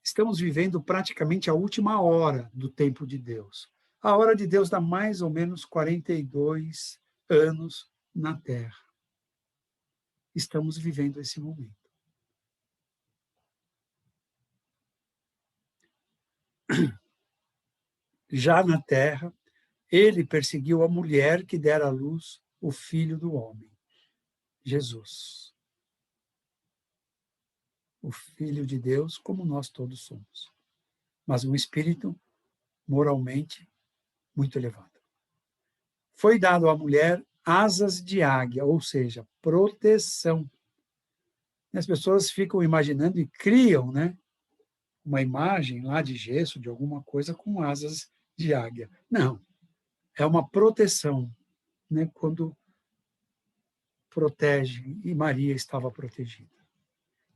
Estamos vivendo praticamente a última hora do tempo de Deus. A hora de Deus dá mais ou menos 42 anos na Terra. Estamos vivendo esse momento. Já na Terra, ele perseguiu a mulher que dera à luz o Filho do Homem, Jesus. O Filho de Deus, como nós todos somos. Mas um espírito moralmente muito elevado. Foi dado à mulher asas de águia, ou seja, proteção. As pessoas ficam imaginando e criam, né, uma imagem lá de gesso, de alguma coisa com asas de águia. Não, é uma proteção, né, quando protege, e Maria estava protegida,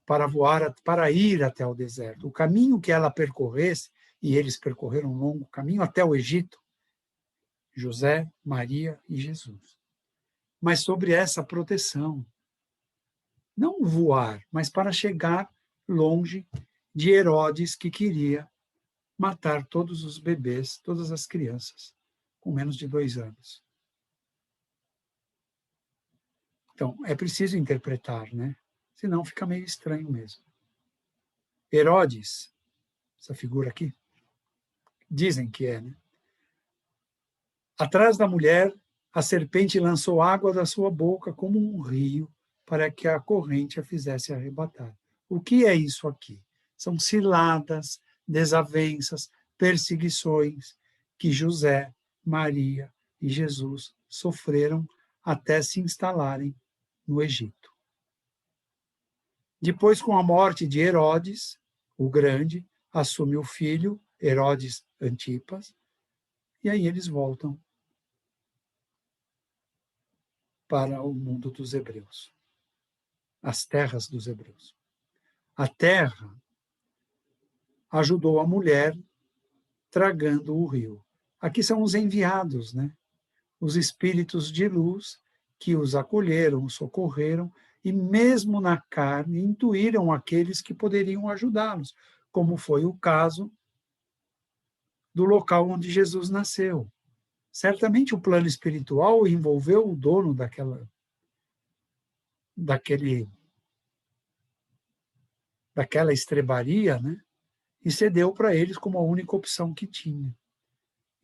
para voar, para ir até o deserto. O caminho que ela percorresse, e eles percorreram um longo caminho até o Egito, José, Maria e Jesus. Mas sobre essa proteção, não voar, mas para chegar longe de Herodes, que queria matar todos os bebês, todas as crianças, com menos de 2 anos. Então, é preciso interpretar, né? Senão fica meio estranho mesmo. Herodes, essa figura aqui, dizem que é, né? Atrás da mulher, a serpente lançou água da sua boca como um rio, para que a corrente a fizesse arrebatar. O que é isso aqui? São ciladas, desavenças, perseguições que José, Maria e Jesus sofreram até se instalarem no Egito. Depois, com a morte de Herodes, o Grande, assume o filho, Herodes Antipas, e aí eles voltam para o mundo dos hebreus, as terras dos hebreus. A terra ajudou a mulher tragando o rio. Aqui são os enviados, né? Os espíritos de luz que os acolheram, os socorreram, e mesmo na carne intuíram aqueles que poderiam ajudá-los, como foi o caso do local onde Jesus nasceu. Certamente o plano espiritual envolveu o dono daquela estrebaria, né? E cedeu para eles como a única opção que tinha.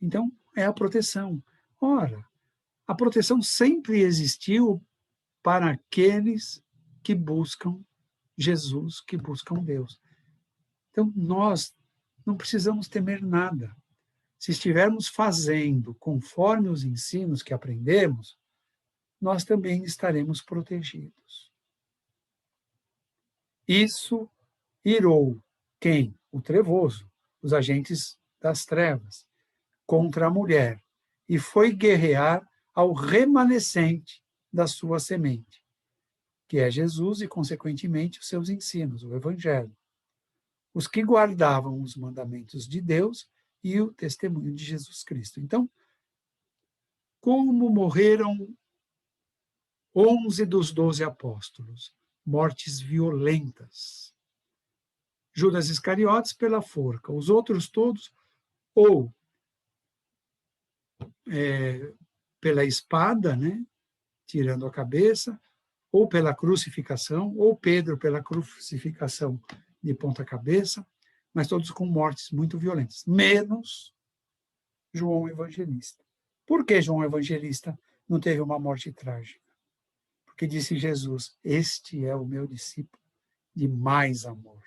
Então, é a proteção. Ora, a proteção sempre existiu para aqueles que buscam Jesus, que buscam Deus. Então, nós não precisamos temer nada. Se estivermos fazendo conforme os ensinos que aprendemos, nós também estaremos protegidos. Isso irou quem? O trevoso, os agentes das trevas, contra a mulher, e foi guerrear ao remanescente da sua semente, que é Jesus e, consequentemente, os seus ensinos, o Evangelho. Os que guardavam os mandamentos de Deus e o testemunho de Jesus Cristo. Então, como morreram 11 dos 12 apóstolos? Mortes violentas. Judas Iscariotes pela forca, os outros todos ou pela espada, né, tirando a cabeça, ou pela crucificação, ou Pedro pela crucificação de ponta cabeça, mas todos com mortes muito violentas, menos João Evangelista. Por que João Evangelista não teve uma morte trágica? Porque disse Jesus: este é o meu discípulo de mais amor.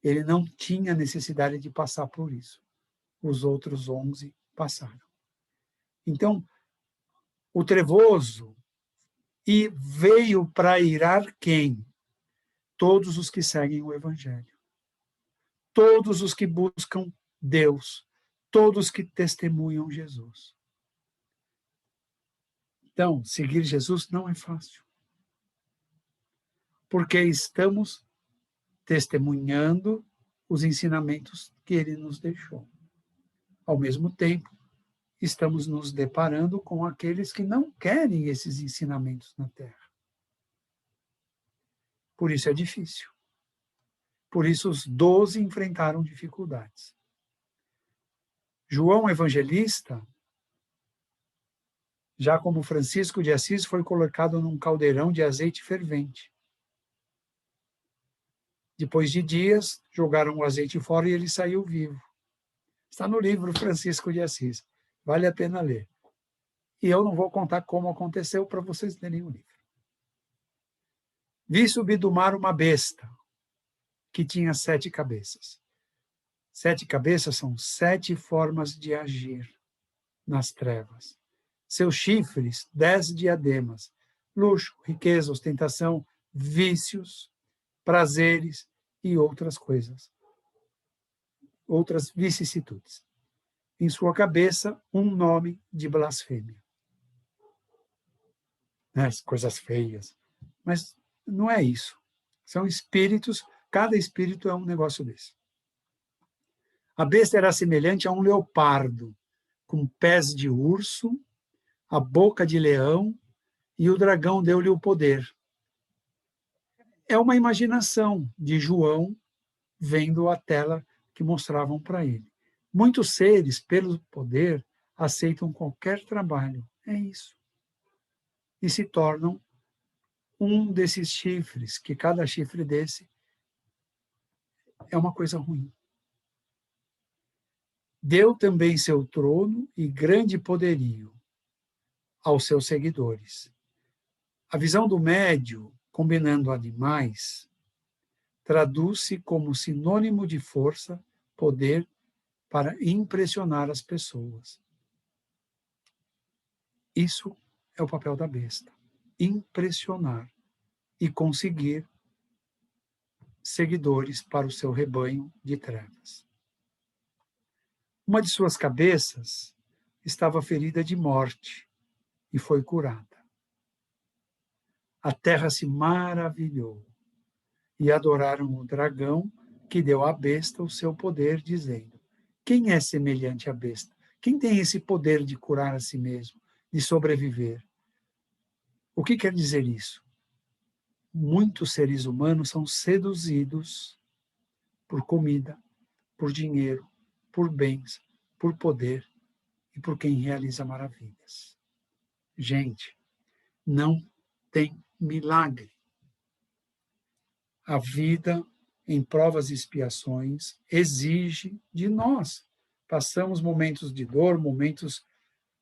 Ele não tinha necessidade de passar por isso. Os outros 11 passaram. Então, o trevoso veio para irar quem? Todos os que seguem o Evangelho. Todos os que buscam Deus. Todos que testemunham Jesus. Então, seguir Jesus não é fácil. Porque estamos testemunhando os ensinamentos que ele nos deixou. Ao mesmo tempo, estamos nos deparando com aqueles que não querem esses ensinamentos na Terra. Por isso é difícil. Por isso os 12 enfrentaram dificuldades. João Evangelista, já como Francisco de Assis, foi colocado num caldeirão de azeite fervente. Depois de dias, jogaram o azeite fora e ele saiu vivo. Está no livro Francisco de Assis. Vale a pena ler. E eu não vou contar como aconteceu para vocês lerem o livro. Vi subir do mar uma besta que tinha 7 cabeças. 7 cabeças são 7 formas de agir nas trevas. Seus chifres, 10 diademas. Luxo, riqueza, ostentação, vícios, prazeres e outras coisas. Outras vicissitudes. Em sua cabeça, um nome de blasfêmia. As coisas feias. Mas não é isso. São espíritos, cada espírito é um negócio desse. A besta era semelhante a um leopardo, com pés de urso, a boca de leão, e o dragão deu-lhe o poder. É uma imaginação de João vendo a tela que mostravam para ele. Muitos seres, pelo poder, aceitam qualquer trabalho. É isso. E se tornam um desses chifres, que cada chifre desse é uma coisa ruim. Deu também seu trono e grande poderio aos seus seguidores. A visão do médio, combinando animais, traduz-se como sinônimo de força, poder, para impressionar as pessoas. Isso é o papel da besta. Impressionar e conseguir seguidores para o seu rebanho de trevas. Uma de suas cabeças estava ferida de morte e foi curada. A terra se maravilhou e adoraram o dragão que deu à besta o seu poder, dizendo: Quem é semelhante à besta? Quem tem esse poder de curar a si mesmo, de sobreviver? O que quer dizer isso? Muitos seres humanos são seduzidos por comida, por dinheiro, por bens, por poder e por quem realiza maravilhas. Gente, não tem milagre. A vida em provas e expiações exige de nós. Passamos momentos de dor, momentos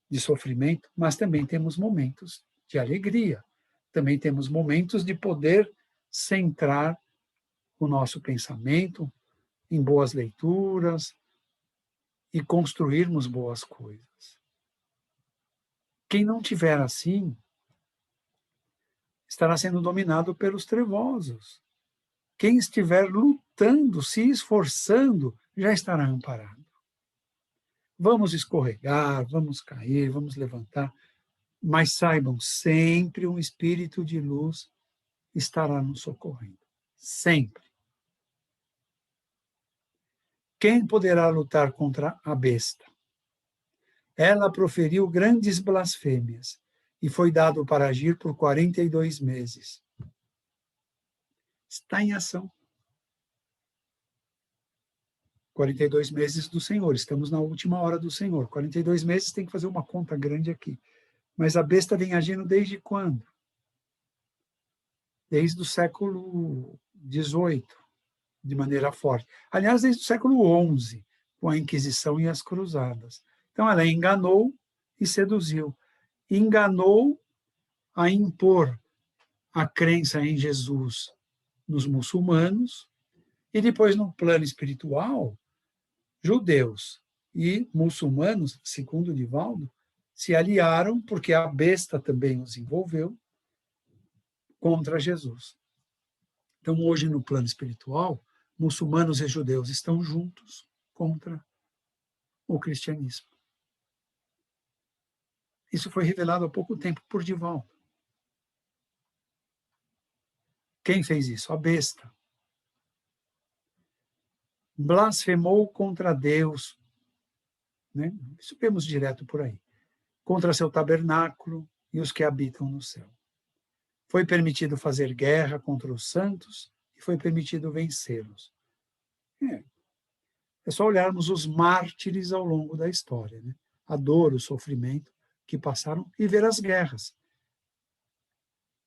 de sofrimento, mas também temos momentos de alegria. Também temos momentos de poder centrar o nosso pensamento em boas leituras e construirmos boas coisas. Quem não tiver assim, estará sendo dominado pelos trevosos. Quem estiver lutando, se esforçando, já estará amparado. Vamos escorregar, vamos cair, vamos levantar, mas saibam, sempre um espírito de luz estará nos socorrendo. Sempre. Quem poderá lutar contra a besta? Ela proferiu grandes blasfêmias e foi dado para agir por 42 meses. Está em ação. 42 meses do Senhor, estamos na última hora do Senhor. 42 meses tem que fazer uma conta grande aqui. Mas a besta vem agindo desde quando? Desde o século XVIII, de maneira forte. Aliás, desde o século XI, com a Inquisição e as Cruzadas. Então, ela enganou e seduziu. Enganou a impor a crença em Jesus nos muçulmanos, e depois, no plano espiritual, judeus e muçulmanos, segundo Divaldo, se aliaram, porque a besta também os envolveu, contra Jesus. Então, hoje, no plano espiritual, muçulmanos e judeus estão juntos contra o cristianismo. Isso foi revelado há pouco tempo por Divaldo. Quem fez isso? A besta. Blasfemou contra Deus, né? Isso vemos direto por aí. Contra seu tabernáculo e os que habitam no céu. Foi permitido fazer guerra contra os santos e foi permitido vencê-los. É só olharmos os mártires ao longo da história, né? A dor, o sofrimento que passaram e ver as guerras.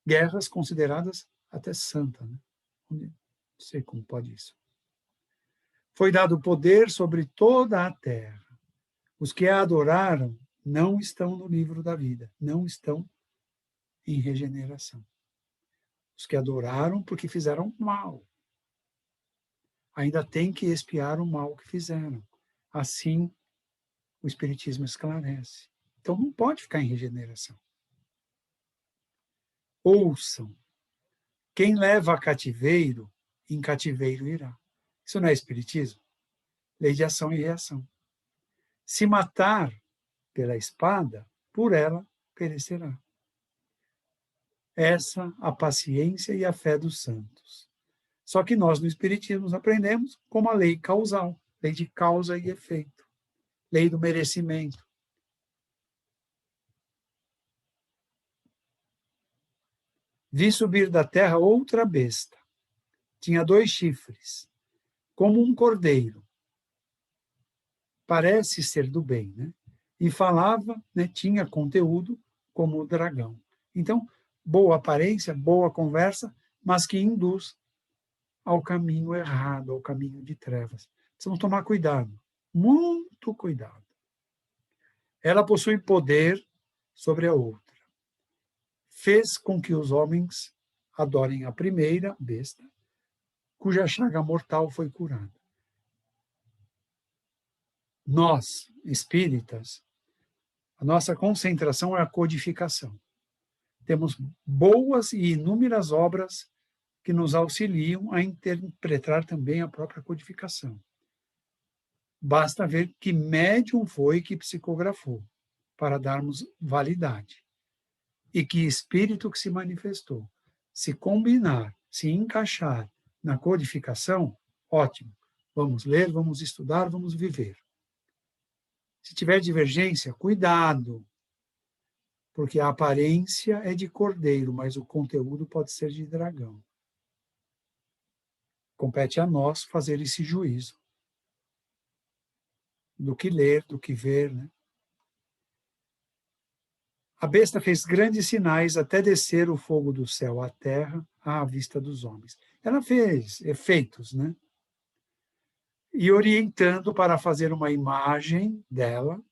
Guerras consideradas até santas, né? Não sei como pode isso. Foi dado poder sobre toda a terra. Os que a adoraram não estão no livro da vida, não estão em regeneração. Os que adoraram porque fizeram mal. Ainda tem que expiar o mal que fizeram. Assim, o Espiritismo esclarece. Então, não pode ficar em regeneração. Ouçam. Quem leva a cativeiro, em cativeiro irá. Isso não é Espiritismo? Lei de ação e reação. Se matar pela espada, por ela perecerá. Essa a paciência e a fé dos santos. Só que nós, no Espiritismo, aprendemos como a lei causal, lei de causa e efeito, lei do merecimento. Vi subir da terra outra besta. Tinha 2 chifres, como um cordeiro. Parece ser do bem, né? E falava, né, tinha conteúdo como o dragão. Então, boa aparência, boa conversa, mas que induz ao caminho errado, ao caminho de trevas. Precisamos tomar cuidado, muito cuidado. Ela possui poder sobre a outra. Fez com que os homens adorem a primeira besta, cuja chaga mortal foi curada. Nós, espíritas, a nossa concentração é a codificação. Temos boas e inúmeras obras que nos auxiliam a interpretar também a própria codificação. Basta ver que médium foi que psicografou, para darmos validade. E que espírito que se manifestou. Se combinar, se encaixar na codificação, ótimo. Vamos ler, vamos estudar, vamos viver. Se tiver divergência, cuidado, porque a aparência é de cordeiro, mas o conteúdo pode ser de dragão. Compete a nós fazer esse juízo do que ler, do que ver, né? A besta fez grandes sinais até descer o fogo do céu à terra à vista dos homens. Ela fez efeitos, né? E orientando para fazer uma imagem dela,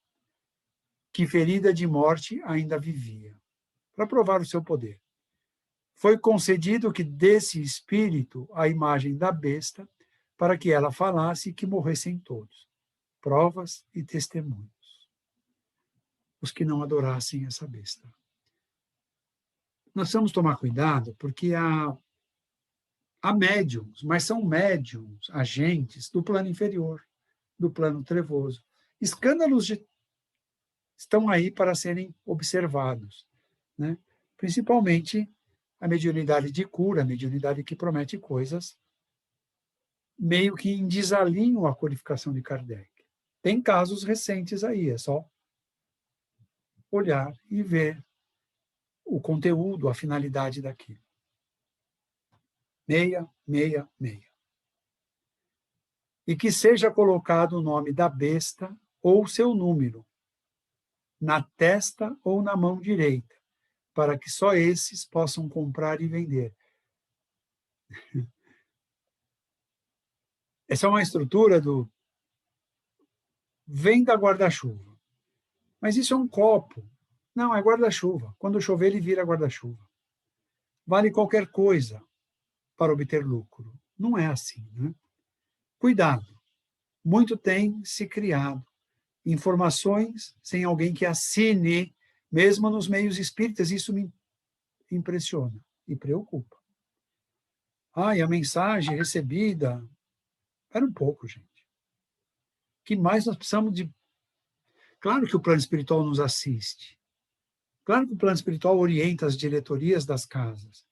que ferida de morte ainda vivia, para provar o seu poder. Foi concedido que desse espírito a imagem da besta, para que ela falasse e que morressem todos, provas e testemunhos, os que não adorassem essa besta. Nós vamos tomar cuidado, porque há médiums, mas são médiums, agentes do plano inferior, do plano trevoso. Escândalos estão aí para serem observados, né? Principalmente a mediunidade de cura, a mediunidade que promete coisas meio que em desalinho à codificação de Kardec. Tem casos recentes aí, é só olhar e ver o conteúdo, a finalidade daquilo. 666. E que seja colocado o nome da besta ou seu número na testa ou na mão direita, para que só esses possam comprar e vender. Essa é uma estrutura do venda guarda-chuva. Mas isso é um copo. Não, é guarda-chuva. Quando chover, ele vira guarda-chuva. Vale qualquer coisa para obter lucro. Não é assim, né? Cuidado. Muito tem se criado informações sem alguém que assine, mesmo nos meios espíritas. Isso me impressiona e preocupa. E a mensagem recebida. Espera um pouco, gente. O que mais nós precisamos de. Claro que o plano espiritual nos assiste. Claro que o plano espiritual orienta as diretorias das casas.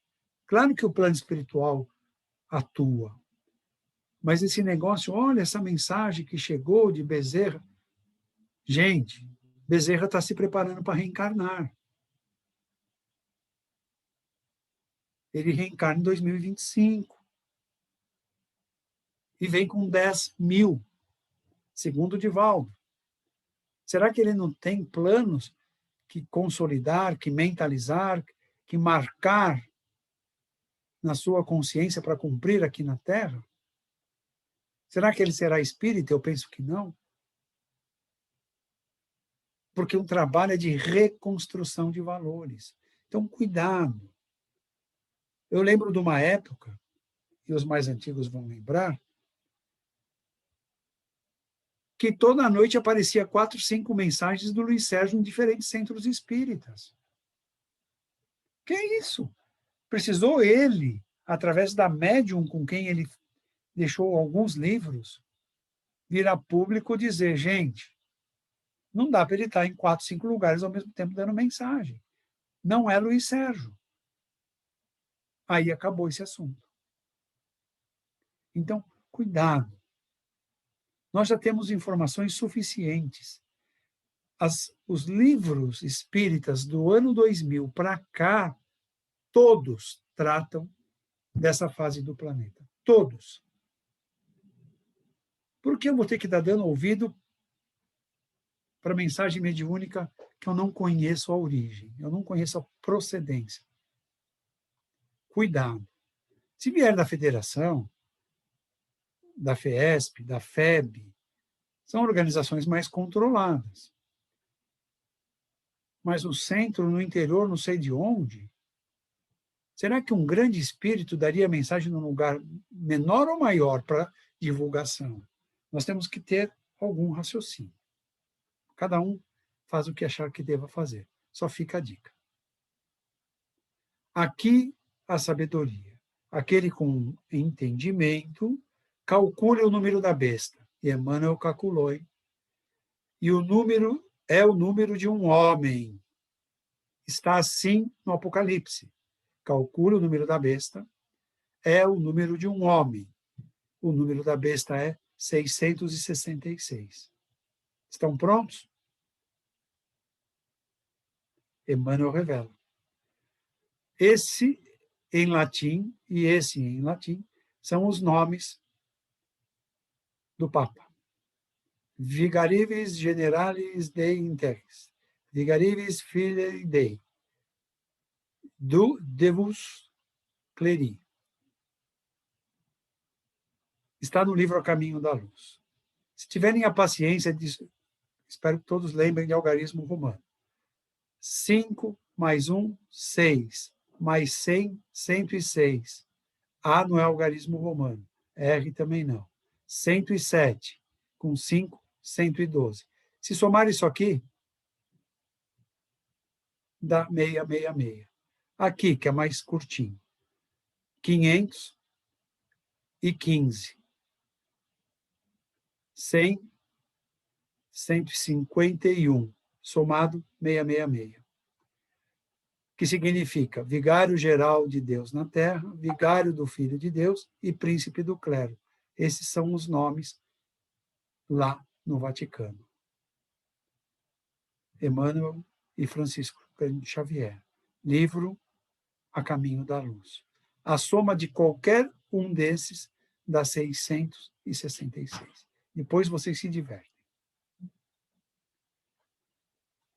Claro que o plano espiritual atua. Mas esse negócio, olha essa mensagem que chegou de Bezerra. Gente, Bezerra está se preparando para reencarnar. Ele reencarna em 2025. E vem com 10 mil, segundo o Divaldo. Será que ele não tem planos que consolidar, que mentalizar, que marcar na sua consciência para cumprir aqui na Terra? Será que ele será espírita? Eu penso que não. Porque um trabalho é de reconstrução de valores. Então, cuidado. Eu lembro de uma época, e os mais antigos vão lembrar, que toda noite aparecia 4, 5 mensagens do Luiz Sérgio em diferentes centros espíritas. Que é isso? Precisou ele, através da médium com quem ele deixou alguns livros, vir a público dizer, gente, não dá para ele estar em 4, 5 lugares ao mesmo tempo dando mensagem. Não é Luiz Sérgio. Aí acabou esse assunto. Então, cuidado. Nós já temos informações suficientes. Os livros espíritas do ano 2000 para cá, todos tratam dessa fase do planeta. Todos. Por que eu vou ter que estar dando ouvido para mensagem mediúnica que eu não conheço a origem, eu não conheço a procedência? Cuidado. Se vier da federação, da FESP, da FEB, são organizações mais controladas. Mas o centro, no interior, não sei de onde, será que um grande espírito daria mensagem num lugar menor ou maior para divulgação? Nós temos que ter algum raciocínio. Cada um faz o que achar que deva fazer. Só fica a dica. Aqui a sabedoria. Aquele com entendimento calcule o número da besta. E Emmanuel calculou. E o número é o número de um homem. Está assim no Apocalipse. Calcule o número da besta. É o número de um homem. O número da besta é 666. Estão prontos? Emmanuel revela. Esse em latim e esse em latim são os nomes do Papa. Vigaribus generalis Dei in terris, vigaribus filii Dei, Deus cleri. Está no livro A Caminho da Luz. Se tiverem a paciência, espero que todos lembrem de algarismo romano. 5 mais 1, 6, mais 100, 106. A não é algarismo romano, R também não. 107, com 5, 112. Se somar isso aqui, dá 666. Aqui, que é mais curtinho, 515. 100, 151, somado 666. Que significa vigário geral de Deus na terra, vigário do Filho de Deus e príncipe do clero. Esses são os nomes lá no Vaticano. Emmanuel e Francisco Xavier. Livro A Caminho da Luz. A soma de qualquer um desses dá 666. Depois vocês se divertem.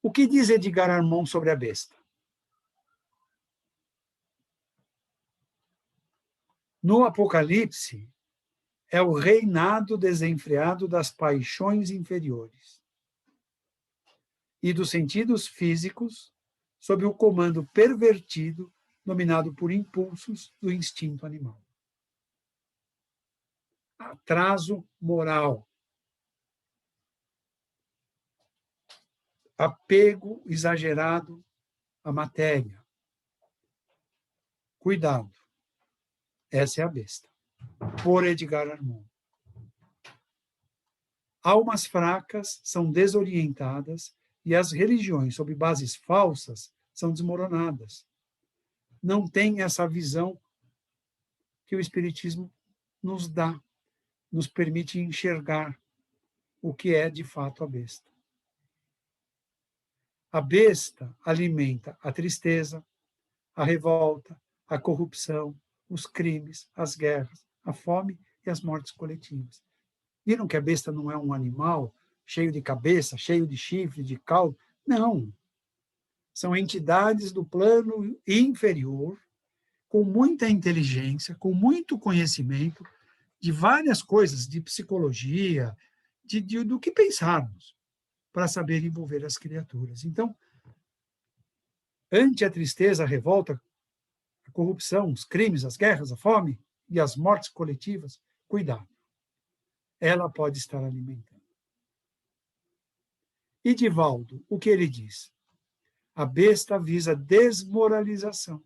O que diz Edgar Armond sobre a besta? No Apocalipse, é o reinado desenfreado das paixões inferiores e dos sentidos físicos sob o comando pervertido dominado por impulsos do instinto animal. Atraso moral. Apego exagerado à matéria. Cuidado. Essa é a besta. Por Edgar Armond. Almas fracas são desorientadas e as religiões sob bases falsas são desmoronadas. Não tem essa visão que o Espiritismo nos dá, nos permite enxergar o que é de fato a besta. A besta alimenta a tristeza, a revolta, a corrupção, os crimes, as guerras, a fome e as mortes coletivas. Viram que a besta não é um animal cheio de cabeça, cheio de chifre, de cauda? Não. São entidades do plano inferior, com muita inteligência, com muito conhecimento de várias coisas, de psicologia, do que pensarmos, para saber envolver as criaturas. Então, ante a tristeza, a revolta, a corrupção, os crimes, as guerras, a fome e as mortes coletivas, cuidado. Ela pode estar alimentando. E Divaldo, o que ele diz? A besta visa a desmoralização,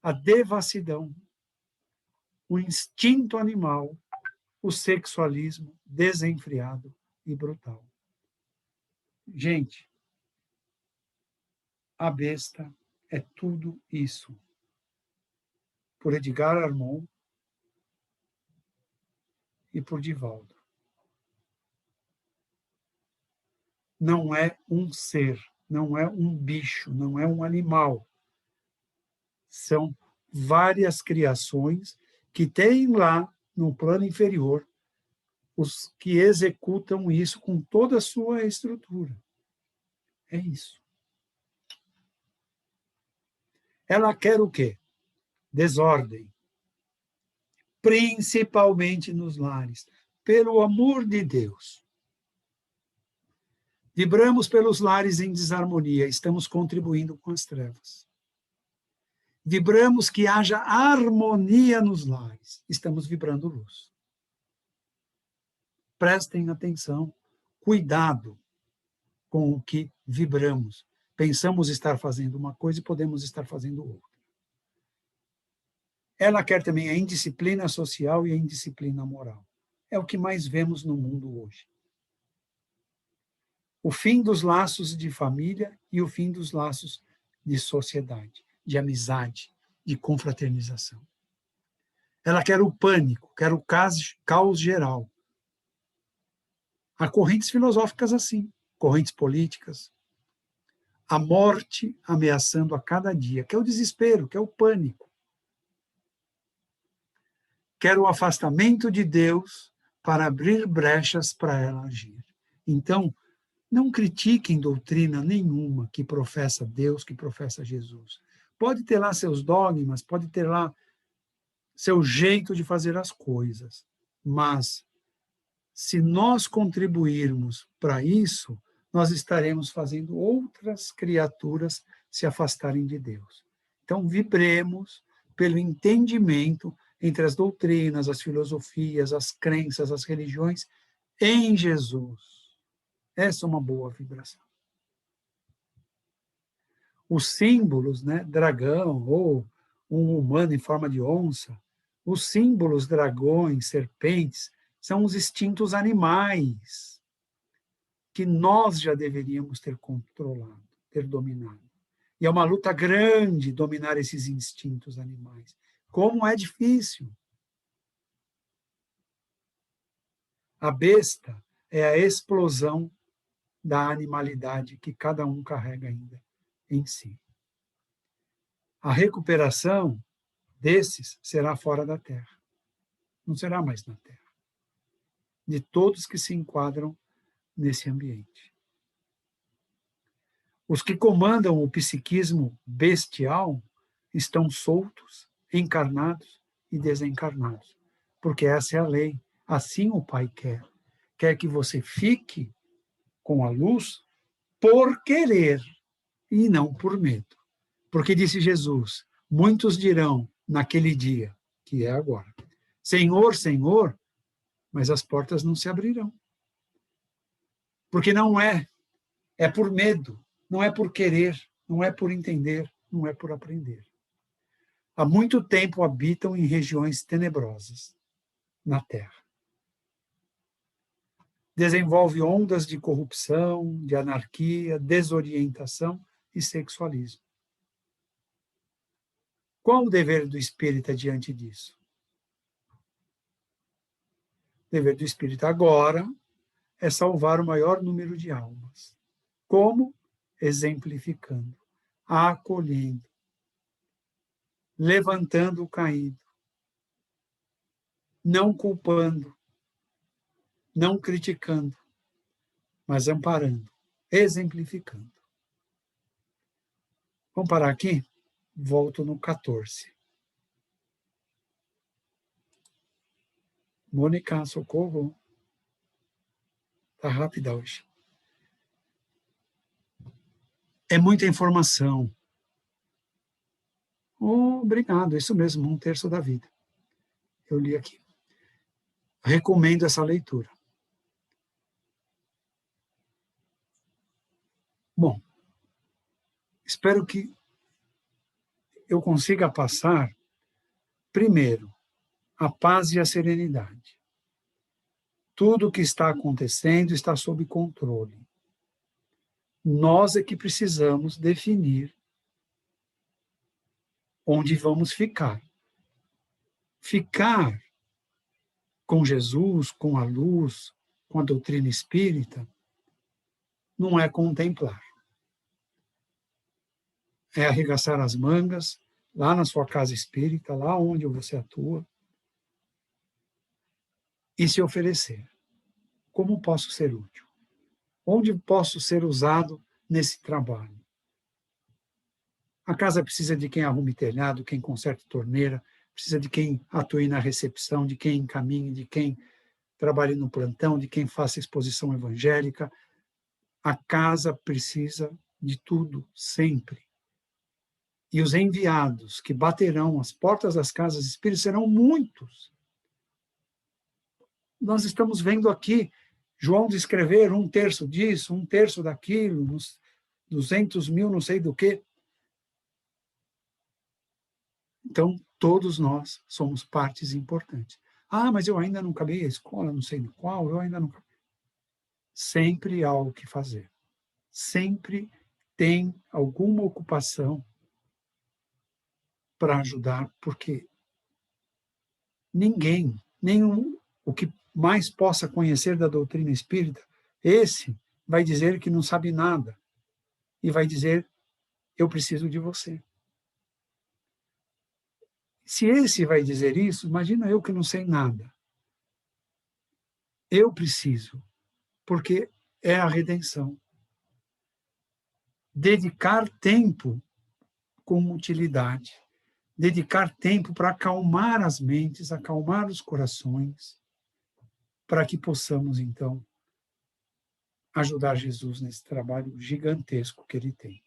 a devassidão, o instinto animal, o sexualismo desenfreado e brutal. Gente, a besta é tudo isso. Por Edgar Armond e por Divaldo. Não é um ser, não é um bicho, não é um animal. São várias criações que têm lá, no plano inferior, os que executam isso com toda a sua estrutura. É isso. Ela quer o quê? Desordem. Principalmente nos lares. Pelo amor de Deus. Vibramos pelos lares em desarmonia, estamos contribuindo com as trevas. Vibramos que haja harmonia nos lares, estamos vibrando luz. Prestem atenção, cuidado com o que vibramos. Pensamos estar fazendo uma coisa e podemos estar fazendo outra. Ela quer também a indisciplina social e a indisciplina moral. É o que mais vemos no mundo hoje. O fim dos laços de família e o fim dos laços de sociedade, de amizade, de confraternização. Ela quer o pânico, quer o caos geral. Há correntes filosóficas assim, correntes políticas. A morte ameaçando a cada dia, que é o desespero, que é o pânico. Quer o afastamento de Deus para abrir brechas para ela agir. Então, não critiquem doutrina nenhuma que professa Deus, que professa Jesus. Pode ter lá seus dogmas, pode ter lá seu jeito de fazer as coisas, mas se nós contribuirmos para isso, nós estaremos fazendo outras criaturas se afastarem de Deus. Então, vibremos pelo entendimento entre as doutrinas, as filosofias, as crenças, as religiões em Jesus. Essa é uma boa vibração. Os símbolos, né, dragão ou um humano em forma de onça, os símbolos dragões, serpentes, são os instintos animais que nós já deveríamos ter controlado, ter dominado. E é uma luta grande dominar esses instintos animais. Como é difícil. A besta é a explosão da animalidade que cada um carrega ainda em si. A recuperação desses será fora da Terra. Não será mais na Terra. De todos que se enquadram nesse ambiente. Os que comandam o psiquismo bestial estão soltos, encarnados e desencarnados. Porque essa é a lei. Assim o Pai quer. Quer que você fique com a luz por querer e não por medo. Porque disse Jesus, muitos dirão naquele dia, que é agora, Senhor, Senhor, mas as portas não se abrirão. Porque não é por medo, não é por querer, não é por entender, não é por aprender. Há muito tempo habitam em regiões tenebrosas na Terra. Desenvolve ondas de corrupção, de anarquia, desorientação e sexualismo. Qual o dever do espírita diante disso? O dever do espírita agora é salvar o maior número de almas. Como? Exemplificando, acolhendo, levantando o caído, não culpando, não criticando, mas amparando, exemplificando. Vamos parar aqui? Volto no 14. Mônica, socorro. Está rápida hoje. É muita informação. Oh, obrigado, isso mesmo, 1/3 da vida. Eu li aqui. Recomendo essa leitura. Bom, espero que eu consiga passar, primeiro, a paz e a serenidade. Tudo o que está acontecendo está sob controle. Nós é que precisamos definir onde vamos ficar. Ficar com Jesus, com a luz, com a doutrina espírita, não é contemplar. É arregaçar as mangas, lá na sua casa espírita, lá onde você atua, e se oferecer. Como posso ser útil? Onde posso ser usado nesse trabalho? A casa precisa de quem arrume telhado, quem conserte torneira, precisa de quem atue na recepção, de quem encaminhe, de quem trabalhe no plantão, de quem faça exposição evangélica. A casa precisa de tudo, sempre. E os enviados que baterão as portas das casas espíritas serão muitos. Nós estamos vendo aqui João descrever 1/3 disso, 1/3 daquilo, uns 200 mil, não sei do quê. Então, todos nós somos partes importantes. Ah, mas eu ainda não acabei a escola, não sei no qual, eu ainda não... Sempre há o que fazer. Sempre tem alguma ocupação para ajudar, porque ninguém, nenhum, o que mais possa conhecer da doutrina espírita, Esse vai dizer que não sabe nada e vai dizer, eu preciso de você. Se esse vai dizer isso, imagina eu que não sei nada. Eu preciso, porque é a redenção. Dedicar tempo com utilidade. Dedicar tempo para acalmar as mentes, acalmar os corações, para que possamos, então, ajudar Jesus nesse trabalho gigantesco que ele tem.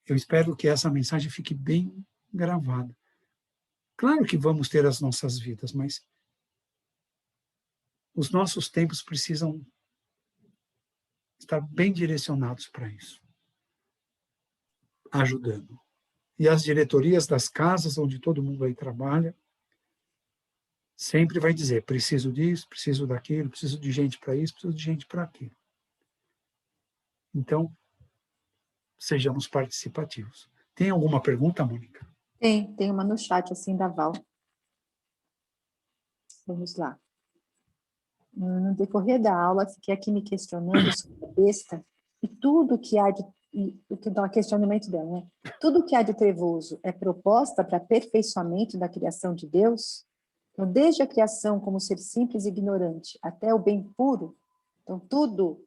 Eu espero que essa mensagem fique bem gravada. Claro que vamos ter as nossas vidas, mas os nossos tempos precisam estar bem direcionados para isso, ajudando. E as diretorias das casas onde todo mundo aí trabalha, sempre vai dizer, preciso disso, preciso daquilo, preciso de gente para isso, preciso de gente para aquilo. Então, sejamos participativos. Tem alguma pergunta, Mônica? Tem uma no chat, assim, da Val. Vamos lá. No decorrer da aula, fiquei aqui me questionando sobre a besta e tudo que há de... O que dá o questionamento dela, né? Tudo que há de trevoso é proposta para aperfeiçoamento da criação de Deus? Então, desde a criação como ser simples e ignorante até o bem puro, então tudo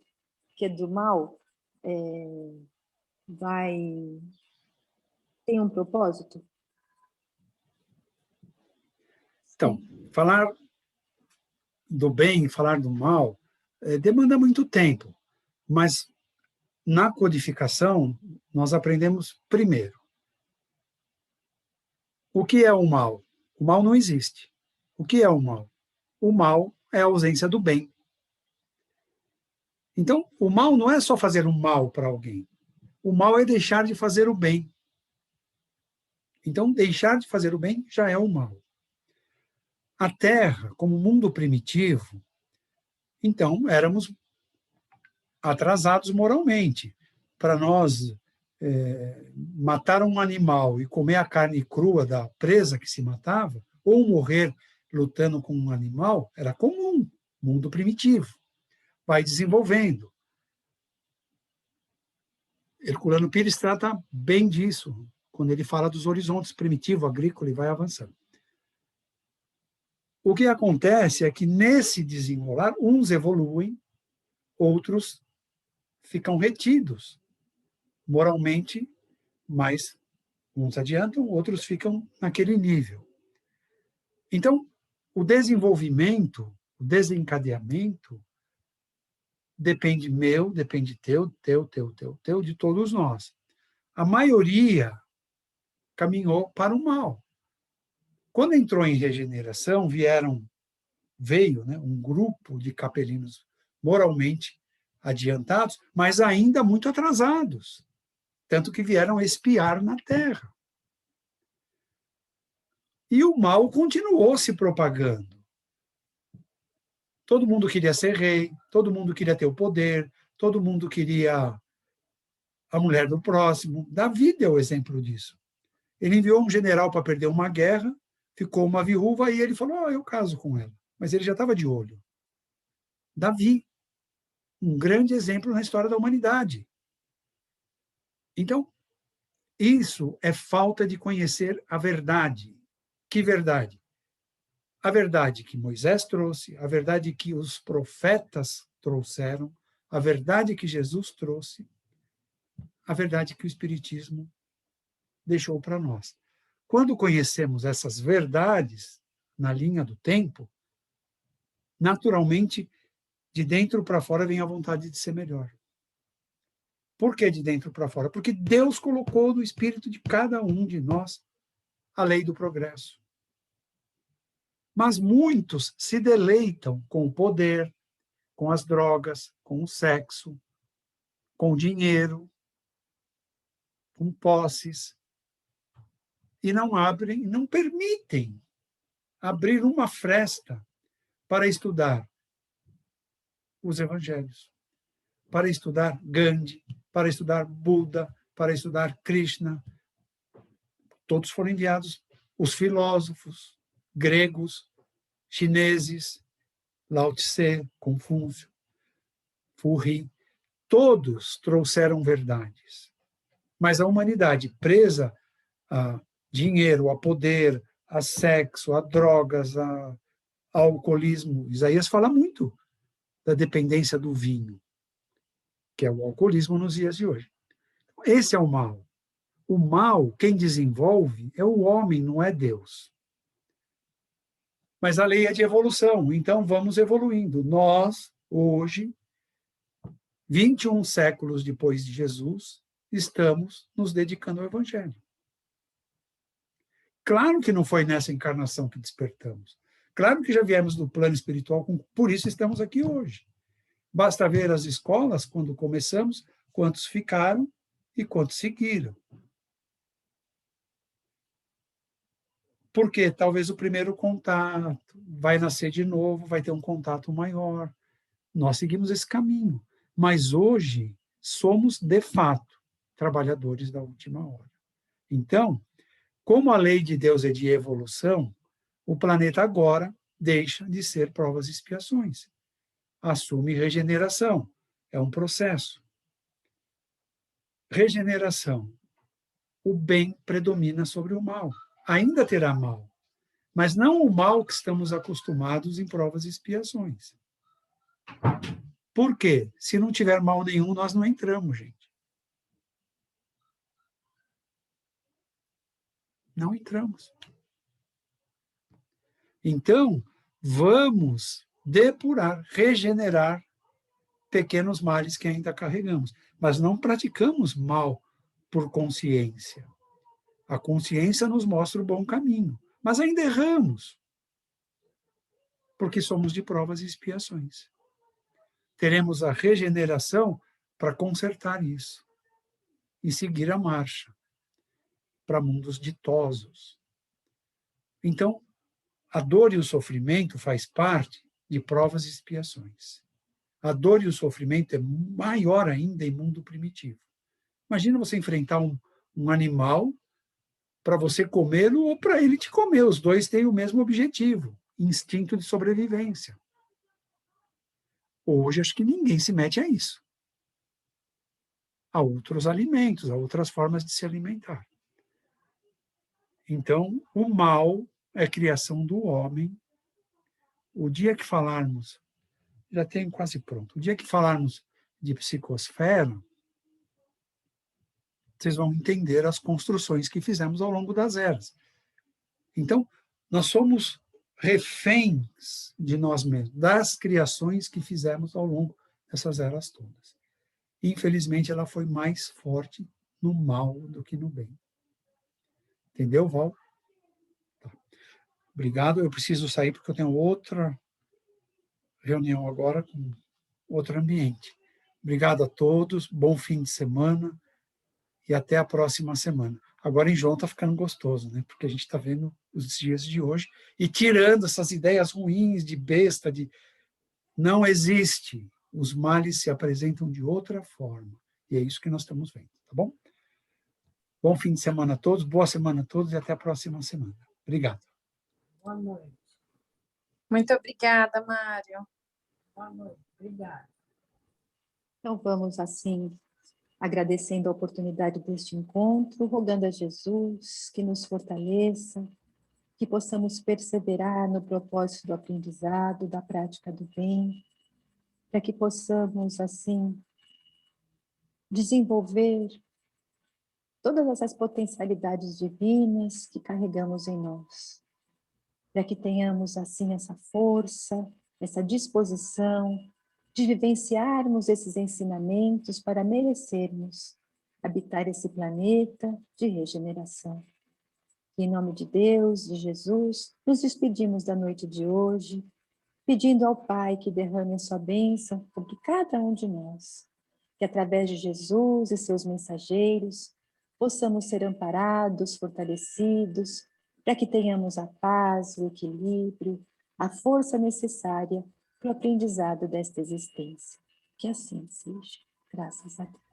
que é do mal tem um propósito? Então, falar do bem, falar do mal, demanda muito tempo, mas na codificação, nós aprendemos primeiro. O que é o mal? O mal não existe. O que é o mal? O mal é a ausência do bem. Então, o mal não é só fazer um mal para alguém. O mal é deixar de fazer o bem. Então, deixar de fazer o bem já é o mal. A Terra, como mundo primitivo, então, éramos atrasados moralmente. Para nós matar um animal e comer a carne crua da presa que se matava, ou morrer lutando com um animal, era comum, mundo primitivo. Vai desenvolvendo. Herculano Pires trata bem disso, quando ele fala dos horizontes primitivo, agrícola, e vai avançando. O que acontece é que, nesse desenrolar, uns evoluem, outros ficam retidos, moralmente, mas uns adiantam, outros ficam naquele nível. Então, o desenvolvimento, o desencadeamento, depende meu, depende teu, de todos nós. A maioria caminhou para o mal. Quando entrou em regeneração, veio, né, um grupo de capelinos moralmente adiantados, mas ainda muito atrasados, tanto que vieram espiar na terra. E o mal continuou se propagando. Todo mundo queria ser rei, todo mundo queria ter o poder, todo mundo queria a mulher do próximo. Davi deu o exemplo disso. Ele enviou um general para perder uma guerra, ficou uma viúva e ele falou, eu caso com ela. Mas ele já estava de olho. Davi, um grande exemplo na história da humanidade. Então, isso é falta de conhecer a verdade. Que verdade? A verdade que Moisés trouxe, a verdade que os profetas trouxeram, a verdade que Jesus trouxe, a verdade que o Espiritismo deixou para nós. Quando conhecemos essas verdades na linha do tempo, naturalmente, de dentro para fora vem a vontade de ser melhor. Por que de dentro para fora? Porque Deus colocou no espírito de cada um de nós a lei do progresso. Mas muitos se deleitam com o poder, com as drogas, com o sexo, com o dinheiro, com posses, e não abrem, não permitem abrir uma fresta para estudar os evangelhos, para estudar Gandhi, para estudar Buda, para estudar Krishna. Todos foram enviados, os filósofos gregos, chineses, Lao Tse, Confúcio. Furri, todos trouxeram verdades. Mas a humanidade presa a dinheiro, a poder, a sexo, a drogas, a alcoolismo. Isaías fala muito da dependência do vinho, que é o alcoolismo nos dias de hoje. Esse é o mal. O mal, quem desenvolve, é o homem, não é Deus. Mas a lei é de evolução, então vamos evoluindo. Nós, hoje, 21 séculos depois de Jesus, estamos nos dedicando ao Evangelho. Claro que não foi nessa encarnação que despertamos. Claro que já viemos do plano espiritual, por isso estamos aqui hoje. Basta ver as escolas, quando começamos, quantos ficaram e quantos seguiram. Porque talvez o primeiro contato vai nascer de novo, vai ter um contato maior. Nós seguimos esse caminho. Mas hoje somos, de fato, trabalhadores da última hora. Então, como a lei de Deus é de evolução, o planeta agora deixa de ser provas e expiações. Assume regeneração. É um processo. Regeneração. O bem predomina sobre o mal. Ainda terá mal, mas não o mal que estamos acostumados em provas e expiações. Por quê? Se não tiver mal nenhum, nós não entramos, gente. Não entramos. Então, vamos depurar, regenerar pequenos males que ainda carregamos. Mas não praticamos mal por consciência. A consciência nos mostra o bom caminho. Mas ainda erramos, porque somos de provas e expiações. Teremos a regeneração para consertar isso e seguir a marcha para mundos ditosos. Então, a dor e o sofrimento faz parte de provas e expiações. A dor e o sofrimento é maior ainda em mundo primitivo. Imagina você enfrentar um animal para você comê-lo ou para ele te comer. Os dois têm o mesmo objetivo, instinto de sobrevivência. Hoje, acho que ninguém se mete a isso. Há outros alimentos, há outras formas de se alimentar. Então, o mal é criação do homem. O dia que falarmos, já tenho quase pronto, o dia que falarmos de psicosfera, vocês vão entender as construções que fizemos ao longo das eras. Então, nós somos reféns de nós mesmos, das criações que fizemos ao longo dessas eras todas. Infelizmente, ela foi mais forte no mal do que no bem. Entendeu, Val? Tá. Obrigado. Eu preciso sair porque eu tenho outra reunião agora com outro ambiente. Obrigado a todos. Bom fim de semana e até a próxima semana. Agora em João está ficando gostoso, né? Porque a gente está vendo os dias de hoje e tirando essas ideias ruins de besta, de não existe. Os males se apresentam de outra forma. E é isso que nós estamos vendo, tá bom? Bom fim de semana a todos, boa semana a todos e até a próxima semana. Obrigado. Boa noite. Muito obrigada, Mário. Boa noite. Obrigada. Então vamos assim, agradecendo a oportunidade deste encontro, rogando a Jesus que nos fortaleça, que possamos perseverar no propósito do aprendizado, da prática do bem, para que possamos assim desenvolver todas essas potencialidades divinas que carregamos em nós, para que tenhamos assim essa força, essa disposição de vivenciarmos esses ensinamentos para merecermos habitar esse planeta de regeneração. Em nome de Deus, de Jesus, nos despedimos da noite de hoje, pedindo ao Pai que derrame a sua bênção sobre cada um de nós, que através de Jesus e seus mensageiros, possamos ser amparados, fortalecidos, para que tenhamos a paz, o equilíbrio, a força necessária para o aprendizado desta existência. Que assim seja. Graças a Deus.